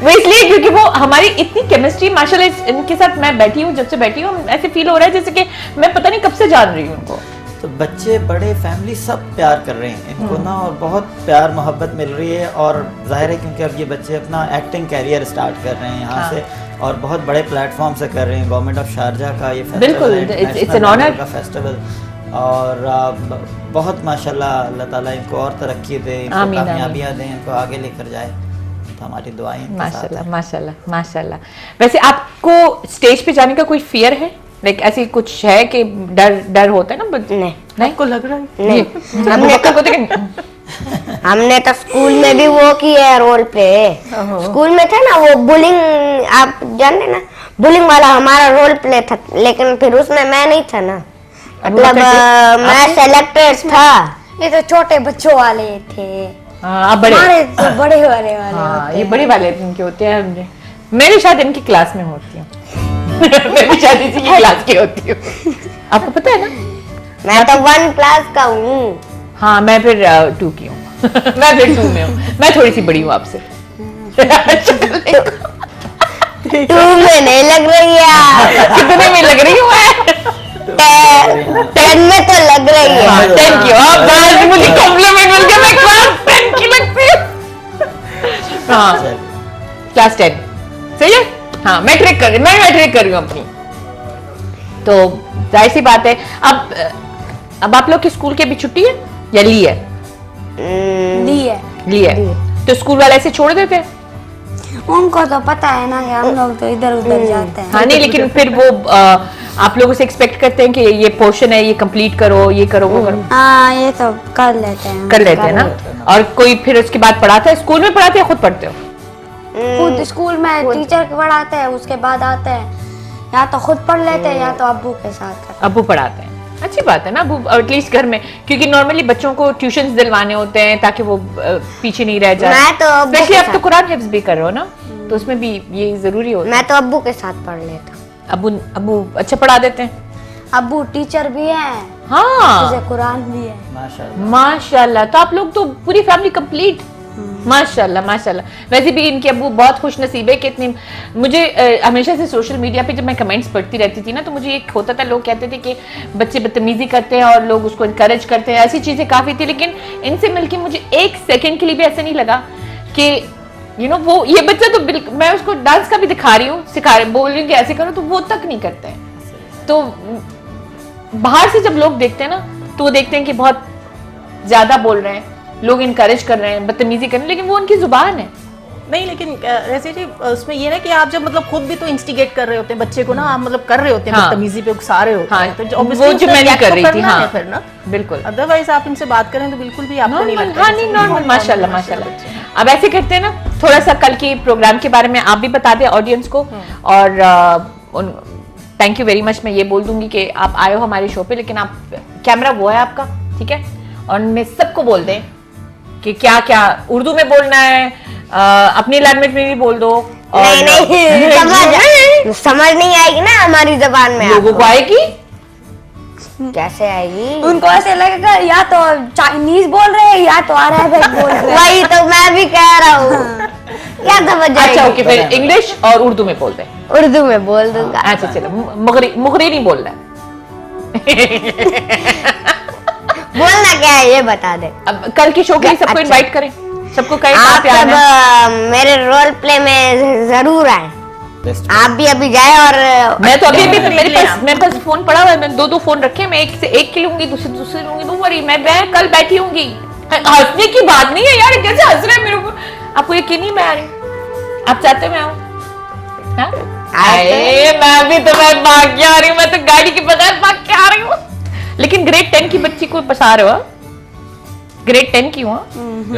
वो इसलिए क्योंकि वो हमारी इतनी केमिस्ट्री माशाल्लाह, इनके साथ मैं बैठी हूँ, जब से बैठी हूँ ऐसे फील हो रहा है जैसे कि मैं पता नहीं कब से जान रही हूँ उनको। तो बच्चे, बड़े, फैमिली सब प्यार कर रहे हैं इनको ना, और बहुत प्यार मोहब्बत मिल रही है। और जाहिर है क्योंकि अब ये बच्चे अपना एक्टिंग कैरियर स्टार्ट कर रहे हैं यहाँ से, और बहुत बड़े प्लेटफॉर्म से कर रहे हैं। गवर्नमेंट ऑफ शारजाह का ये बिल्कुल, इट्स एन ऑनर का फेस्टिवल, और बहुत माशाल्लाह, अल्लाह ताला इनको और तरक्की दे, इनको कामयाबियाँ दें, इनको आगे लेकर जाए, तो हमारी दुआएं माशाल्लाह माशाल्लाह माशाल्लाह। वैसे आपको स्टेज पे जाने का कोई फियर है? लाइक ऐसी कुछ है कि डर होता है ना? नहीं, आपको लग रहा है? नहीं, हमने तो स्कूल में भी वो किया है, रोल प्ले। स्कूल में था ना वो बुलिंग, आप जानते ना, बुलिंग वाला हमारा रोल प्ले था, लेकिन फिर उसमें मैं नहीं था ना, मतलब मैं सेलेक्टेड था। ये तो छोटे बच्चों वाले थे, बड़े तो बड़े वाले हाँ, ये बड़े वाले इनके होते हैं। मैं भी शायद इनकी क्लास में होती हूँ। मैं भी शायद इसी की क्लास की होती हूँ, आपको पता है ना? मैं तो 1 क्लास का हूँ। हाँ, मैं फिर 2 की हूँ। मैं फिर 2 में हूँ, मैं थोड़ी सी बड़ी हूँ आपसे। 2 में नहीं लग रही है। कितने में लग रही हूँ मैं? 10 में तो लग रही है। थैंक यू, आप आज मुझे कॉम्प्लीमेंट मिल गया, मैं क्लास 10 की लगती हूँ। हाँ, क्लास 10 सही है। हाँ, मैं मैट्रिक कर रही हूँ अपनी, तो जाहिर सी बात है। अब आप लोग की स्कूल की अभी छुट्टी है या ली है? ली है। तो स्कूल वाले ऐसे छोड़ देते हैं? उनको तो पता है ना कि हम लोग तो इधर उधर जाते हैं। हाँ, नहीं, लेकिन फिर वो आप लोगों से एक्सपेक्ट करते हैं कि ये पोर्शन है, ये कंप्लीट करो, ये करो, वो करो। हाँ, ये तो कर लेते हैं ना। और कोई फिर उसके बाद पढ़ाता है? स्कूल में पढ़ाते हैं, खुद पढ़ते हो? खुद स्कूल में टीचर पढ़ाते हैं, उसके बाद आते हैं, या तो खुद पढ़ लेते हैं या तो अब्बू के साथ करते हैं। अब्बू पढ़ाते हैं, अच्छी बात है ना अब्बू, एटलीस्ट घर में, क्योंकि नॉर्मली बच्चों को ट्यूशंस दिलवाने होते हैं ताकि वो पीछे नहीं रह जाए। मैं तो स्पेशली आप तो कुरान हिफ्ज भी कर रहे हो ना? तो उसमें भी ये जरूरी होता है। मैं तो अब्बू के साथ पढ़ लेता हूँ। अब्बू अच्छा पढ़ा देते हैं। अब्बू टीचर भी हैं, हाँ जैसे कुरान भी है। माशाल्लाह। माशाल्लाह, तो आप लोग तो पूरी फैमिली कंप्लीट। माशाल्लाह माशाल्लाह। वैसे भी इनके अब्बू बहुत खुश नसीब है कि इतनी, मुझे हमेशा से सोशल मीडिया पे जब मैं कमेंट्स पढ़ती रहती थी ना, तो मुझे एक होता था, लोग कहते थे कि बच्चे बदतमीजी करते हैं और लोग उसको इनकरेज करते हैं, ऐसी चीजें काफी थी। लेकिन इनसे मिलके मुझे एक सेकंड के लिए भी ऐसा नहीं लगा कि वो ये बच्चा तो बिल्कुल, मैं उसको डांस का भी दिखा रही हूँ, सिखा रही, बोल रही हूँ कि ऐसे करो, तो वो तक नहीं करते हैं। तो बाहर से जब लोग देखते हैं ना, तो वो देखते हैं कि बहुत ज्यादा बोल रहे हैं, लोग इनकरेज कर रहे हैं, बदतमीजी कर रहे हैं, लेकिन वो उनकी जुबान है। नहीं, लेकिन वैसे जी उसमें ये ना कि आप जब मतलब खुद भी तो इंस्टिगेट कर रहे होते हैं बच्चे को ना, आप मतलब कर रहे होते हैं, हाँ। बदतमीजी पे उकसा रहे होते हाँ, हैं, तो वो जो मैं नहीं कर रही थी, हाँ फिर ना बिल्कुल। अदरवाइज आप इनसे बात करें तो बिल्कुल भी आपको नहीं लगता। हाँ नहीं, नॉर्मल, माशाल्लाह माशाल्लाह। अब ऐसे करते हैं ना, थोड़ा सा कल के प्रोग्राम के बारे में आप भी बता दें ऑडियंस को, और थैंक यू वेरी मच। मैं ये बोल दूंगी कि आप आए हो हमारे शो पे, लेकिन आप कैमरा वो है आपका, ठीक है, और मैं सबको बोल दें कि क्या क्या उर्दू में बोलना है, अपनी लैंग्वेज में भी बोल दो। और नहीं, समझ नहीं आएगी ना हमारी जबान में। लोगों को आएगी, कैसे आएगी? उनको ऐसे लगेगा या तो चाइनीज बोल रहे हैं या तो अरबिक बोल रहे हैं। वही तो मैं भी कह रहा हूँ, क्या समझ अच्छा आएगी? ओके, फिर इंग्लिश और उर्दू में बोल दें। उर्दू में बोल दूंगा। अच्छा चलो, मुगरी नहीं बोल रहा बोलना क्या है ये बता दे। अब कल की शो के लिए सबको अच्छा। इनवाइट करें, सबको कहें आप आप सब मेरे रोल प्ले में जरूर आए। आप भी अभी जाए। और मैं तो अभी मेरे पास फोन पड़ा हुआ है, मैंने दो फोन रखे, मैं एक से एक की लूंगी, दूसरे लूंगी, डोंट वरी, मैं कल बैठी होंगी। हंसने की बात नहीं है यार, कैसे हंस रहे हैं मेरे को, आपको यकीन नहीं मैं आ रही, आप चाहते मैं आऊं? मैं भी तो मैं भाग के आ रही हूँ, मैं तो गाड़ी के बगैर भाग के आ रही हूँ। लेकिन ग्रेड 10 की बच्ची को पसा रहे हो, ग्रेड 10 की हूँ,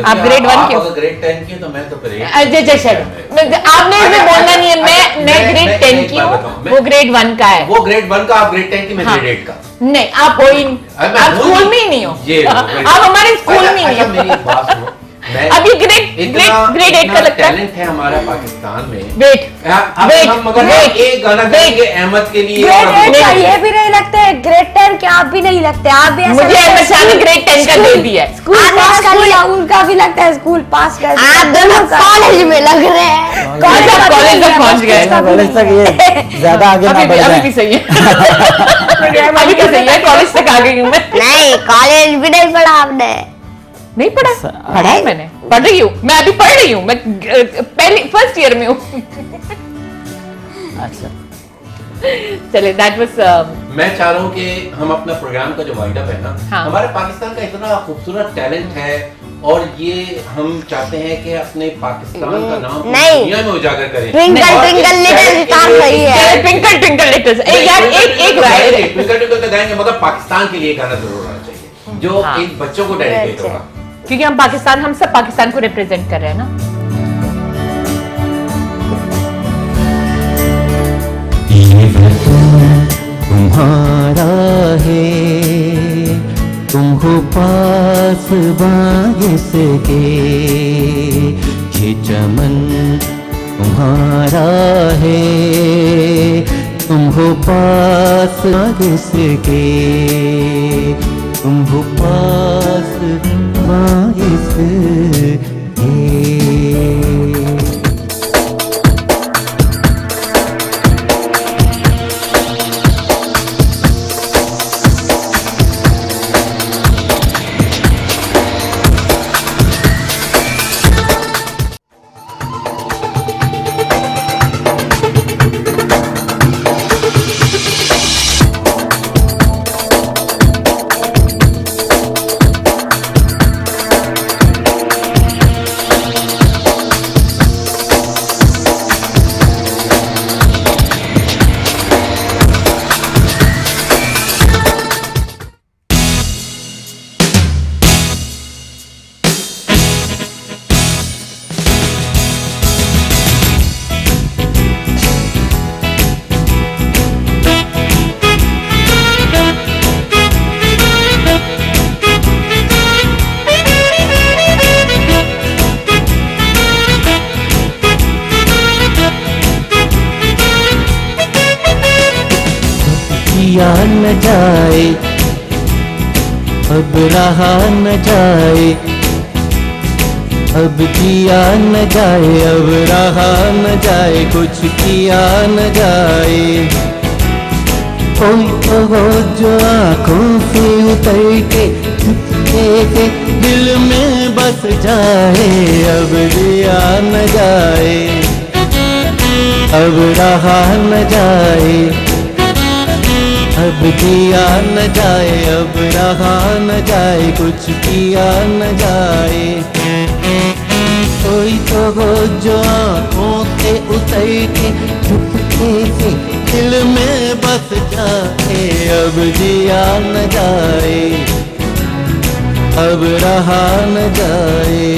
आप ग्रेड 1 की हो। ग्रेड 10 की तो मैं तो ग्रेड आपने इसमें बोलना नहीं है, मैं ग्रेड 10 की हूँ, वो ग्रेड 1 का है। वो ग्रेड 1 का, आप ग्रेड 10 की, मैं ग्रेड 8 का। नहीं, आप हो ही नहीं, आप स्कूल में ही नहीं हो, आप हमारे स्कूल में ही नहीं हो। मेरी एक बात सुनो, अभी ग्रेड 8 का लगता है। टैलेंट है हमारा पाकिस्तान में। वेट हम मगर एक गाना गाएंगे अहमद के लिए। ग्रेड 8 का ये भी नहीं लगते, ग्रेड 10 के आप भी नहीं लगते, आप भी ऐसा मुझे अहमद शाह ने ग्रेड 10 का दे दिया है। स्कूल पास कर लिया, उनका भी लगता है स्कूल पास कर लिया। आप दोनों कॉलेज में लग रहे हैं। कॉलेज तक पहुंच गए, कॉलेज तक ये ज्यादा आगे ना बढ़ अभी भी जाए। सही है, अभी भी सही है, कॉलेज तक आ गई हूँ मैं। नहीं, कॉलेज भी नहीं पढ़ा आपने। नहीं पढ़ा, पढ़ा है मैंने, पढ़ रही हूँ मैं, अभी पढ़ रही हूँ मैं, पहले फर्स्ट ईयर में हूँ। अच्छा, चले, दैट वाज मैं चाह रहा हूँ कि हम अपना प्रोग्राम का जो वाइंड अप है ना, हाँ। हमारे पाकिस्तान का इतना खूबसूरत टैलेंट है, और ये हम चाहते हैं कि अपने पाकिस्तान का नाम नहीं। दुनिया में उजागर करें। ट्विंकल ट्विंकल लिटिल स्टार सही है। ट्विंकल ट्विंकल लिटिल यार, एक राय ट्विंकल ट्विंकल तो गाएंगे, मगर पाकिस्तान के लिए गाना जरूर होना चाहिए, जो हाँ। इन बच्चों को डेडिकेट होगा। क्योंकि हम पाकिस्तान, हम सब पाकिस्तान को रिप्रेजेंट कर रहे हैं ना। ये वतन तुम्हारा है, तुम हो पास बारिश के, ये चमन तुम्हारा है, तुम हो पास बारिश के, तुम हो पास बारिश के। जिया न जाए, अब रहा न जाए, अब जिया न जाए, अब रहा न जाए, कुछ किया न जाए। कोई तो हो जो आंखों से उतर के चुपके से दिल में बस जाए, अब जिया न जाए, अब रहा न जाए, अब जिया न जाए, अब रहा न जाए, कुछ किया न जाए। कोई तो हो जो आंखों से उतर के चुपके से दिल में बस जाए, अब जिया न जाए, अब रहा न जाए।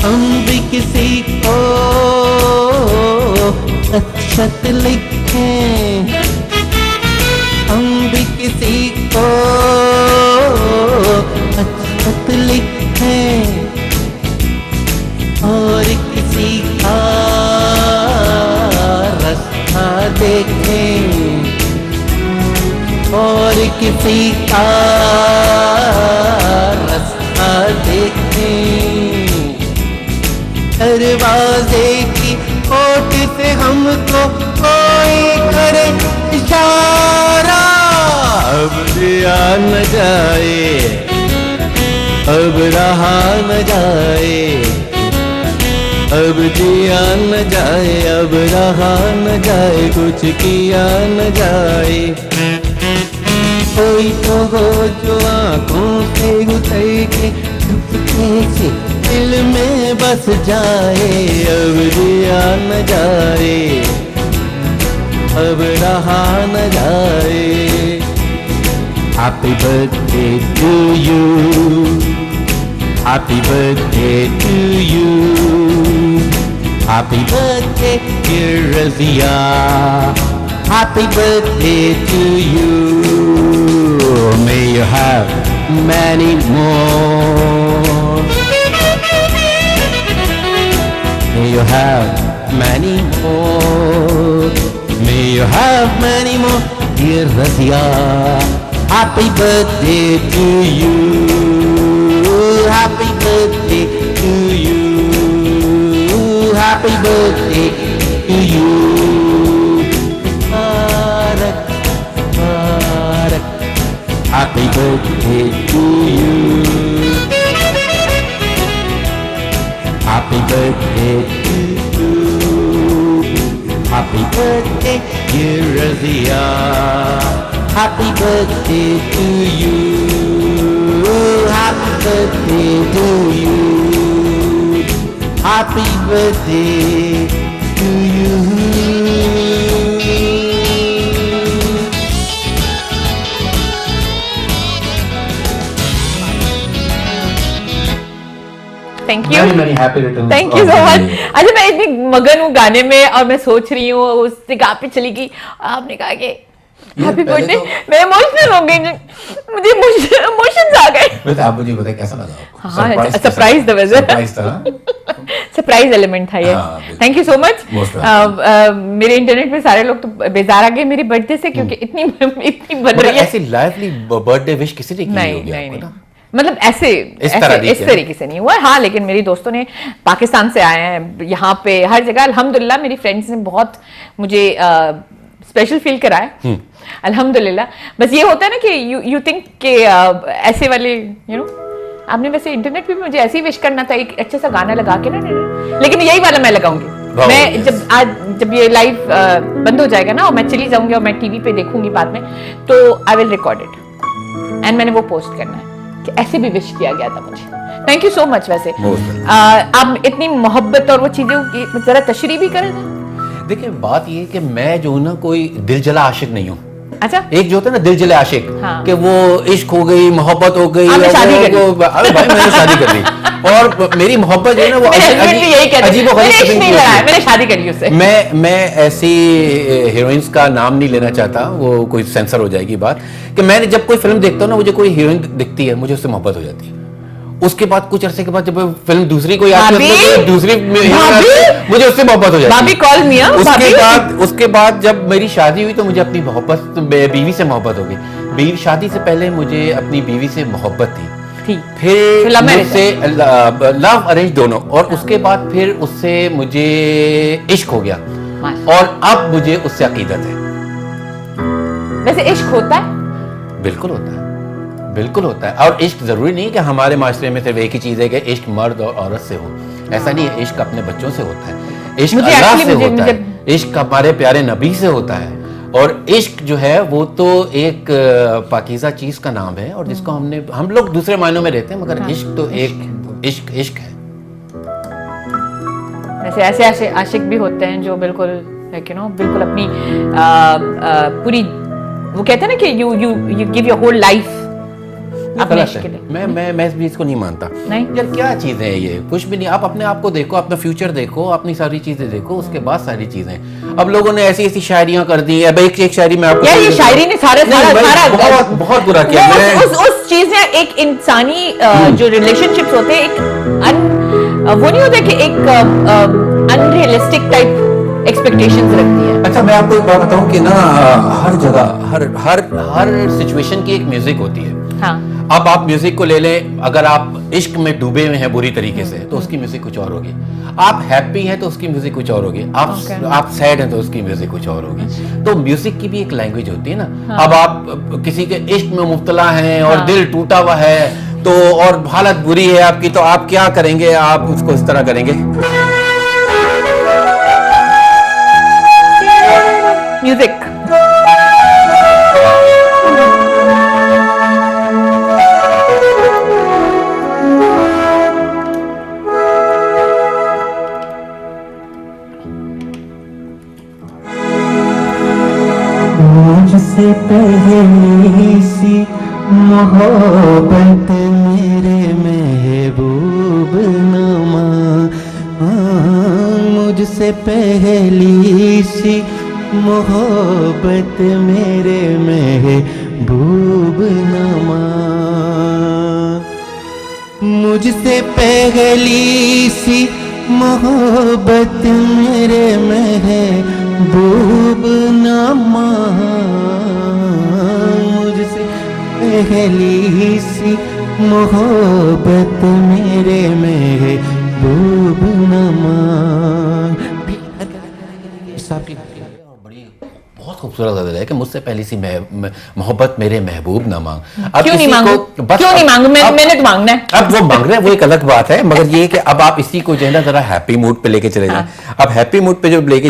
हम भी किसी को खत लिखें, हम भी किसी को खत लिखें, और किसी का रास्ता देखें, और किसी का रास्ता देखें। दरवाजे की ओट से हमको कोई करे इशारा, अब जिया न जाए, अब रहा न जाए, अब जिया न जाए, अब रहा न जाए, कुछ किया न जाए। कोई तो हो जो आंखों से उतर के चुपके से दिल में बस जाए, अब जिया न जाए, अब रहा न जाए। Happy birthday to you, happy birthday to you, happy birthday dear Razia, happy birthday to you. May you have many more. May you have many more. May you have many more, dear Razia. Happy birthday to you. Happy birthday to you. Happy birthday to you. Mubarak, Mubarak. Happy birthday to you. Happy birthday to you. Happy birthday, dear Razia. Happy birthday to you. Happy birthday to you. Happy birthday to you. Thank you, Many happy returns. Thank you so much. अच्छा, मैं इतनी मगन हूँ गाने में और मैं सोच रही हूँ उस जगह पे चली गई, आपने कहा कि हैप्पी पहले बर्थडे, तो- मैं इमोशनल हो गई, मुझे इमोशंस आ गए। वैसे आप मुझे बताइए कैसा लगा आपको? हाँ, सरप्राइज था वैसे। सरप्राइज था। सरप्राइज एलिमेंट था ये। हाँ, बिल्कुल। Thank you so much. Most welcome। मेरे इंटरनेट में सारे लोग तो बेजार आ गए मेरे बर्थडे से, क्योंकि इतनी बन मतलब रही है। ऐसी लाइवली बर्थडे विश किसी ने की नहीं होगी नहीं आपको नहीं, ना? मतलब ऐसे इस इस तरीके से नहीं हुआ। हाँ, लेकिन मेरी दोस्तों ने पाकिस्तान से आए हैं यहाँ पे, हर जगह अल्हम्दुलिल्लाह मेरी फ्रेंड्स ने बहुत मुझे स्पेशल फील कराया अल्हम्दुलिल्लाह। बस ये होता है ना कि यू थिंक कि ऐसे वाले आपने वैसे इंटरनेट पे भी मुझे ऐसे ही विश करना था, एक अच्छा सा गाना लगा के ना, लेकिन यही वाला मैं लगाऊंगी। मैं जब ये लाइव बंद हो जाएगा ना और मैं चली जाऊंगी और मैं टीवी पे देखूंगी बाद में, तो I will record it and मैंने वो पोस्ट करना है कि ऐसे भी विश किया गया था मुझे। Thank you so much. वैसे आप इतनी मोहब्बत और वो चीजें की जरा तशरीह भी करें ना। देखिए बात ये है कि मैं जो हूं ना कोई दिल जला आशिक नहीं हूँ। अच्छा, एक जो होता है ना दिल जले आशिक, हाँ। कि वो इश्क हो गई, मोहब्बत हो गई, आपने शादी कर ली। अरे भाई मैंने शादी कर ली। और मेरी मोहब्बत जो है ना वो मेरे husband भी यही कहते हैं, अजीब मैंने इश्क नहीं लड़ा है, मैंने शादी करी उससे। मैं ऐसी हीरोइंस का नाम नहीं लेना चाहता, वो कोई सेंसर हो जाएगी बात, कि मैंने जब कोई फिल्म देखता हूँ ना, मुझे कोई हीरोइन दिखती है, मुझे उससे मोहब्बत हो जाती है। उसके बाद कुछ अरसे के बाद जब फिल्म दूसरी कोई आती है, दूसरी मुझे उससे मोहब्बत हो जाती है। भाभी कॉल मिया। उसके बाद जब मेरी शादी हुई तो मुझे अपनी मोहब्बत बीवी से मोहब्बत हो गई। शादी से पहले मुझे अपनी बीवी से मोहब्बत थी, फिर मुझसे लव अरेंज दोनों, और उसके बाद फिर उससे मुझे इश्क हो गया, और अब मुझे उससे अकीदत है। वैसे इश्क होता है? बिल्कुल होता है, बिल्कुल होता है। और इश्क जरूरी नहीं कि हमारे माशरे में सिर्फ एक ही चीज है कि इश्क मर्द और औरत से हो, ऐसा नहीं है। इश्क अपने बच्चों से होता है, इश्क अल्लाह से होता है, इश्क हमारे प्यारे नबी से होता है। और इश्क जो है वो तो एक पाकीज़ा चीज का नाम है, और जिसको हम लोग दूसरे मायनों में रहते हैं, मगर इश्क तो एक इश्क है। वैसे ऐसे आशिक भी होते हैं जो बिल्कुल बिल्कुल अपनी पूरी, वो कहते हैं ना कि you give your whole life अपने इश्क के लिए। मैं इस चीज को नहीं मानता। नहीं यार क्या चीज है ये, कुछ भी नहीं। आप अपने आप को देखो, अपना फ्यूचर देखो, अपनी सारी चीजें देखो, उसके बाद सारी चीजें। अब लोगों ने ऐसी शायरियां कर दी है। एक शायरी में आपको, यार ये शायरी ने सारा बहुत बुरा किया। उस चीज ने एक इंसानी जो रिलेशनशिप्स होते हैं, एक वो नहीं होता कि एक अनरियलिस्टिक टाइप एक्सपेक्टेशंस रखती है। अच्छा, मैं आपको एक बात बताऊं कि ना, हर जगह हर सिचुएशन की एक म्यूजिक होती है। हाँ। अब आप म्यूजिक को ले लें, अगर आप इश्क में डूबे हुए हैं बुरी तरीके से, तो उसकी म्यूजिक कुछ और होगी। आप हैप्पी हैं तो उसकी म्यूजिक कुछ और होगी। आप सैड हैं तो उसकी म्यूजिक कुछ और होगी। तो म्यूजिक की भी एक लैंग्वेज होती है ना। अब आप किसी के इश्क में मुब्तला हैं और दिल टूटा हुआ है, तो और हालत बुरी है आपकी, तो आप क्या करेंगे? आप उसको इस तरह करेंगे, म्यूजिक। मुझसे पहली सी मोहब्बत मेरे महबूब नमा, मुझसे पहली सी मोहब्बत मेरे महबूब नमा, मुझसे पहली सी मोहब्बत मेरे महबूब नमा, मुझसे पहली सी मोहब्बत मेरे महबूब नमा। बहुत खूबसूरत गजल है कि मुझसे पहली सी मोहब्बत मेरे महबूब ना मांग। क्यों नहीं मांगू? क्यों नहीं मांगू? मैंने तो मांगना है। अब वो मांग रहे हैं, वो एक अलग बात है, मगर ये कि अब आप इसी को जो है ना जरा हैप्पी मूड पे लेके चले जाएं। अब हैप्पी मूड पे जो लेके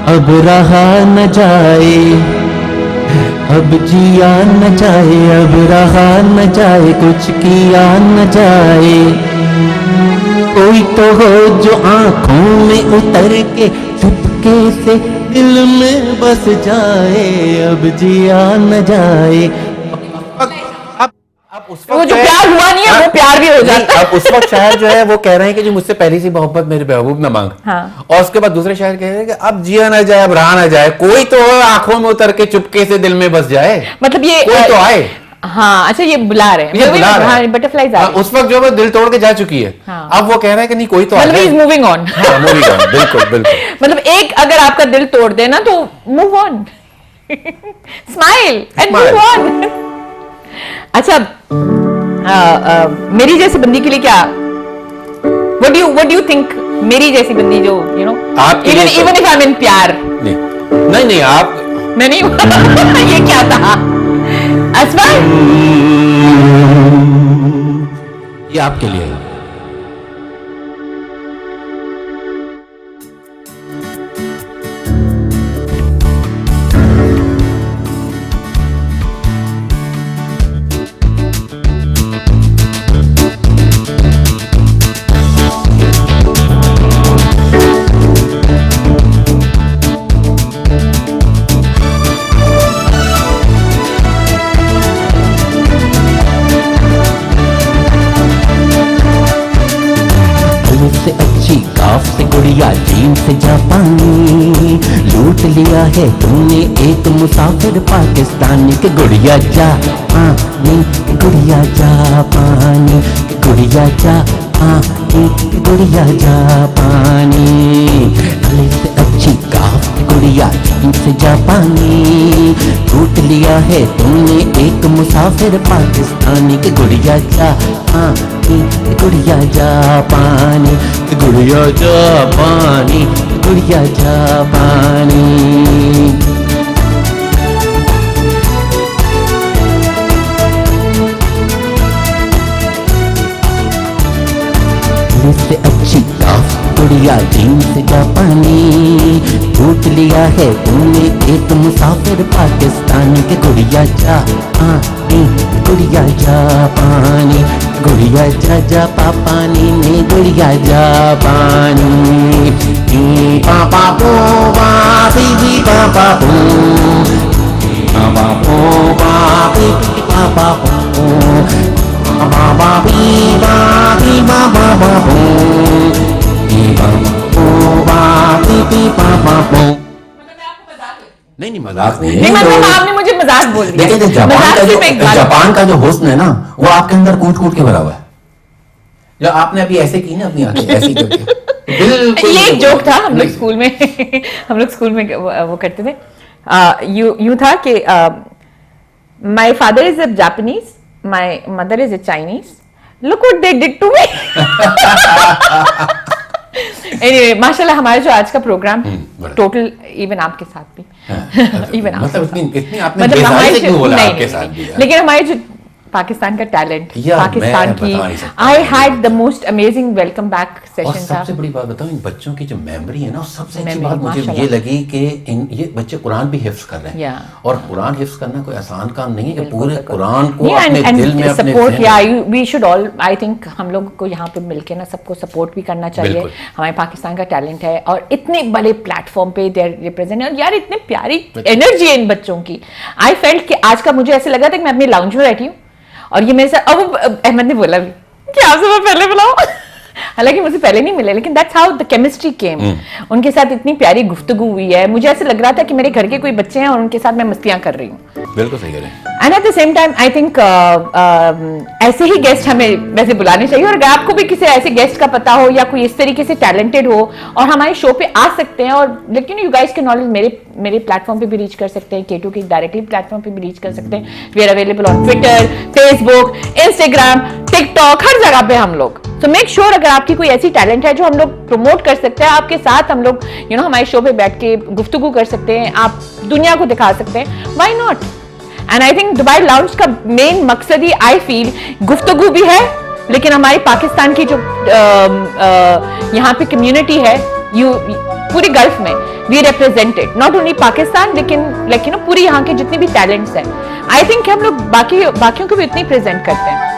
अब रहा न जाए, अब जिया न जाए, अब रहा न जाए, कुछ किया न जाए। कोई तो हो जो आंखों में उतर के चुपके से दिल में बस जाए, अब जिया न जाए। वो जो प्यार हुआ नहीं है वो प्यार भी हो जाता है। अब उस वक्त शायर जो है वो कह रहे हैं कि जो मुझसे पहली सी मोहब्बत मेरे महबूब ना मांग। हाँ। और उसके बाद दूसरे शायर कह रहे हैं कि अब जिया ना जाए, अब रहा ना जाए, कोई तो आंखों में उतर के चुपके से दिल में बस जाए। मतलब ये कोई तो आए। हाँ, अच्छा ये बुला रहे हैं, बटरफ्लाईज आ रही है। उस वक्त जो है दिल तोड़ के जा चुकी है। हाँ। अब वो कह रहे हैं कि नहीं कोई तो मतलब इज मूविंग ऑन। हाँ, मूविंग ऑन, बिल्कुल बिल्कुल। मतलब एक अगर आपका दिल तोड़ देना तो move on, smile and move on. अच्छा, मेरी जैसी बंदी के लिए क्या, what do you think, मेरी जैसी बंदी जो even if I'm in प्यार, नहीं आप, मैं नहीं ये क्या था असफर? ये आपके लिए है। लिया है तुमने एक मुसाफिर पाकिस्तानी के गुड़िया जापानी, गुड़िया जापानी, गुड़िया जापानी, गुड़िया जापानी। अलिफ से अच्छी काफ गुड़िया, जीम से जापानी। लूट लिया है तुमने एक मुसाफिर पाकिस्तानी के गुड़िया जापानी, गुड़िया जापानी, गुड़िया जापानी, गुड़िया जापानी। से अच्छी काफ गुड़िया, जीम से जापानी। लूट लिया है तुमने एक मुसाफिर पाकिस्तानी के गुड़िया जापानी, गुड़िया जापानी, गुड़िया जा पापानी में गुड़िया जापानी। पापा पो बापी पापा पो, पापा पो बापी पापा पो, बाबा बी बाबी बाबा बाबू, नहीं मजाक नहीं नहीं, मतलब आपने मुझे मजाक बोल दिया। देखिए जापान का जो हुस्न है ना, वो आपके अंदर कूट कूट के भरा हुआ है। जो आपने अभी ऐसे की ना अपनी आंखें ऐसी करके, ये एक जोक था हम लोग स्कूल में हम लोग स्कूल में वो करते थे। यूं था कि my father is a Japanese, my mother is a Chinese. Look what they did to me. Anyway, माशाल्लाह हमारा जो आज का प्रोग्राम टोटल, इवन आपके साथ भी, इवन मतलब इतनी आपने बेजाय से क्यों बोला आपके साथ भी, लेकिन हमारे जो पाकिस्तान का टैलेंट, पाकिस्तान की, I had the most amazing welcome back session था। सबसे बड़ी बात बताऊं, इन बच्चों की जो मेमोरी है ना, सबसे अच्छी बात मुझे ये लगी कि ये बच्चे कुरान भी हिफ्ज कर रहे हैं, और कुरान हिफ्ज करना कोई आसान काम नहीं है कि पूरे कुरान को अपने दिल में, अपने support, we should all, I think हम लोग को यहाँ पे मिलके ना सबको सपोर्ट भी करना चाहिए। हमारे पाकिस्तान का टैलेंट है और इतने बड़े प्लेटफॉर्म पे दे रिप्रेजेंट, और यार इतनी प्यारी एनर्जी है इन बच्चों की। आई फेल्ट कि आज का मुझे ऐसे लगा था कि मैं अपनी लाउंज में बैठी हूँ और ये मेरे साथ, अब अहमद ने बोला भी कि आपसे मैं पहले बुलाऊं, हालांकि मुझे पहले नहीं मिले, लेकिन दैट्स हाउ द केमिस्ट्री केम। उनके साथ इतनी प्यारी गुफ्तगू हुई है, मुझे ऐसे लग रहा था कि मेरे घर के कोई बच्चे हैं और उनके साथ मैं मस्तियां कर रही हूँ। बिल्कुल सही कह रहे हैं। And at the same time I think ऐसे ही गेस्ट हमें वैसे बुलाने चाहिए, और अगर आपको भी किसी ऐसे गेस्ट का पता हो या कोई इस तरीके से टैलेंटेड हो और हमारे शो पे आ सकते हैं, और लेकिन यू गाइस के नॉलेज मेरे प्लेटफॉर्म पे भी रीच कर सकते हैं, K2 के डायरेक्टली प्लेटफॉर्म पे भी रीच कर सकते हैं। We are available on Twitter, Facebook, Instagram, TikTok, हर जगह पे हम लोग। तो मेक श्योर अगर आपकी कोई ऐसी टैलेंट है जो हम लोग प्रमोट कर सकते हैं, आपके साथ हम लोग हमारे शो पे बैठ के गुफ्तगू कर सकते हैं, आप दुनिया को दिखा सकते हैं, why not. And I think Dubai lounge का मेन मकसद ही, आई फील, गुफ्तगू भी है, लेकिन हमारी पाकिस्तान की जो यहाँ पे कम्युनिटी है, पूरी गल्फ में we represented, not only Pakistan, लेकिन पूरी यहाँ के जितने भी टैलेंट्स हैं, आई थिंक हम लोग बाकियों को भी इतनी प्रेजेंट करते हैं।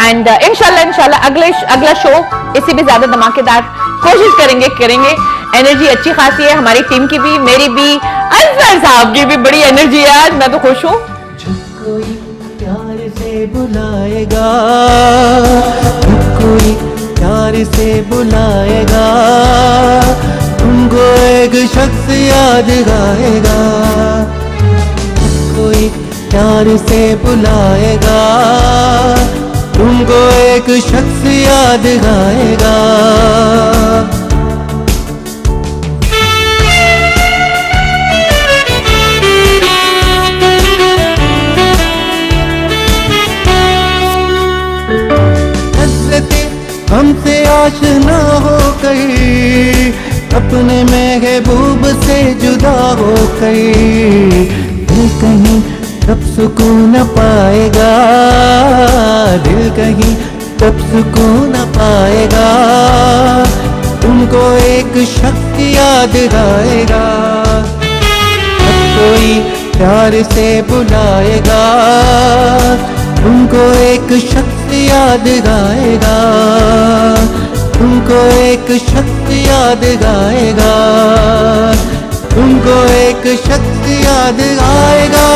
एंड इंशाल्लाह अगला शो इससे भी ज्यादा धमाकेदार कोशिश करेंगे। एनर्जी अच्छी खासी है हमारी टीम की भी, मेरी भी, अजहर साहब की भी बड़ी एनर्जी है आज, मैं तो खुश हूँ। कोई प्यार से बुलाएगा, कोई प्यार से बुलाएगा, तुमको एक शख्स याद आएगा। कोई प्यार से बुलाएगा, तुमको एक शख्स याद आएगा। हमसे आशना हो गई, अपने महबूब से जुदा हो गई, दिल कहीं तब सुकून पाएगा, दिल कहीं तब सुकून पाएगा, तुमको एक शख्स याद आएगा। कोई प्यार से बुलाएगा, तुमको एक शख्स याद आएगा, तुमको एक शख्स याद आएगा, तुमको एक शख्स याद आएगा।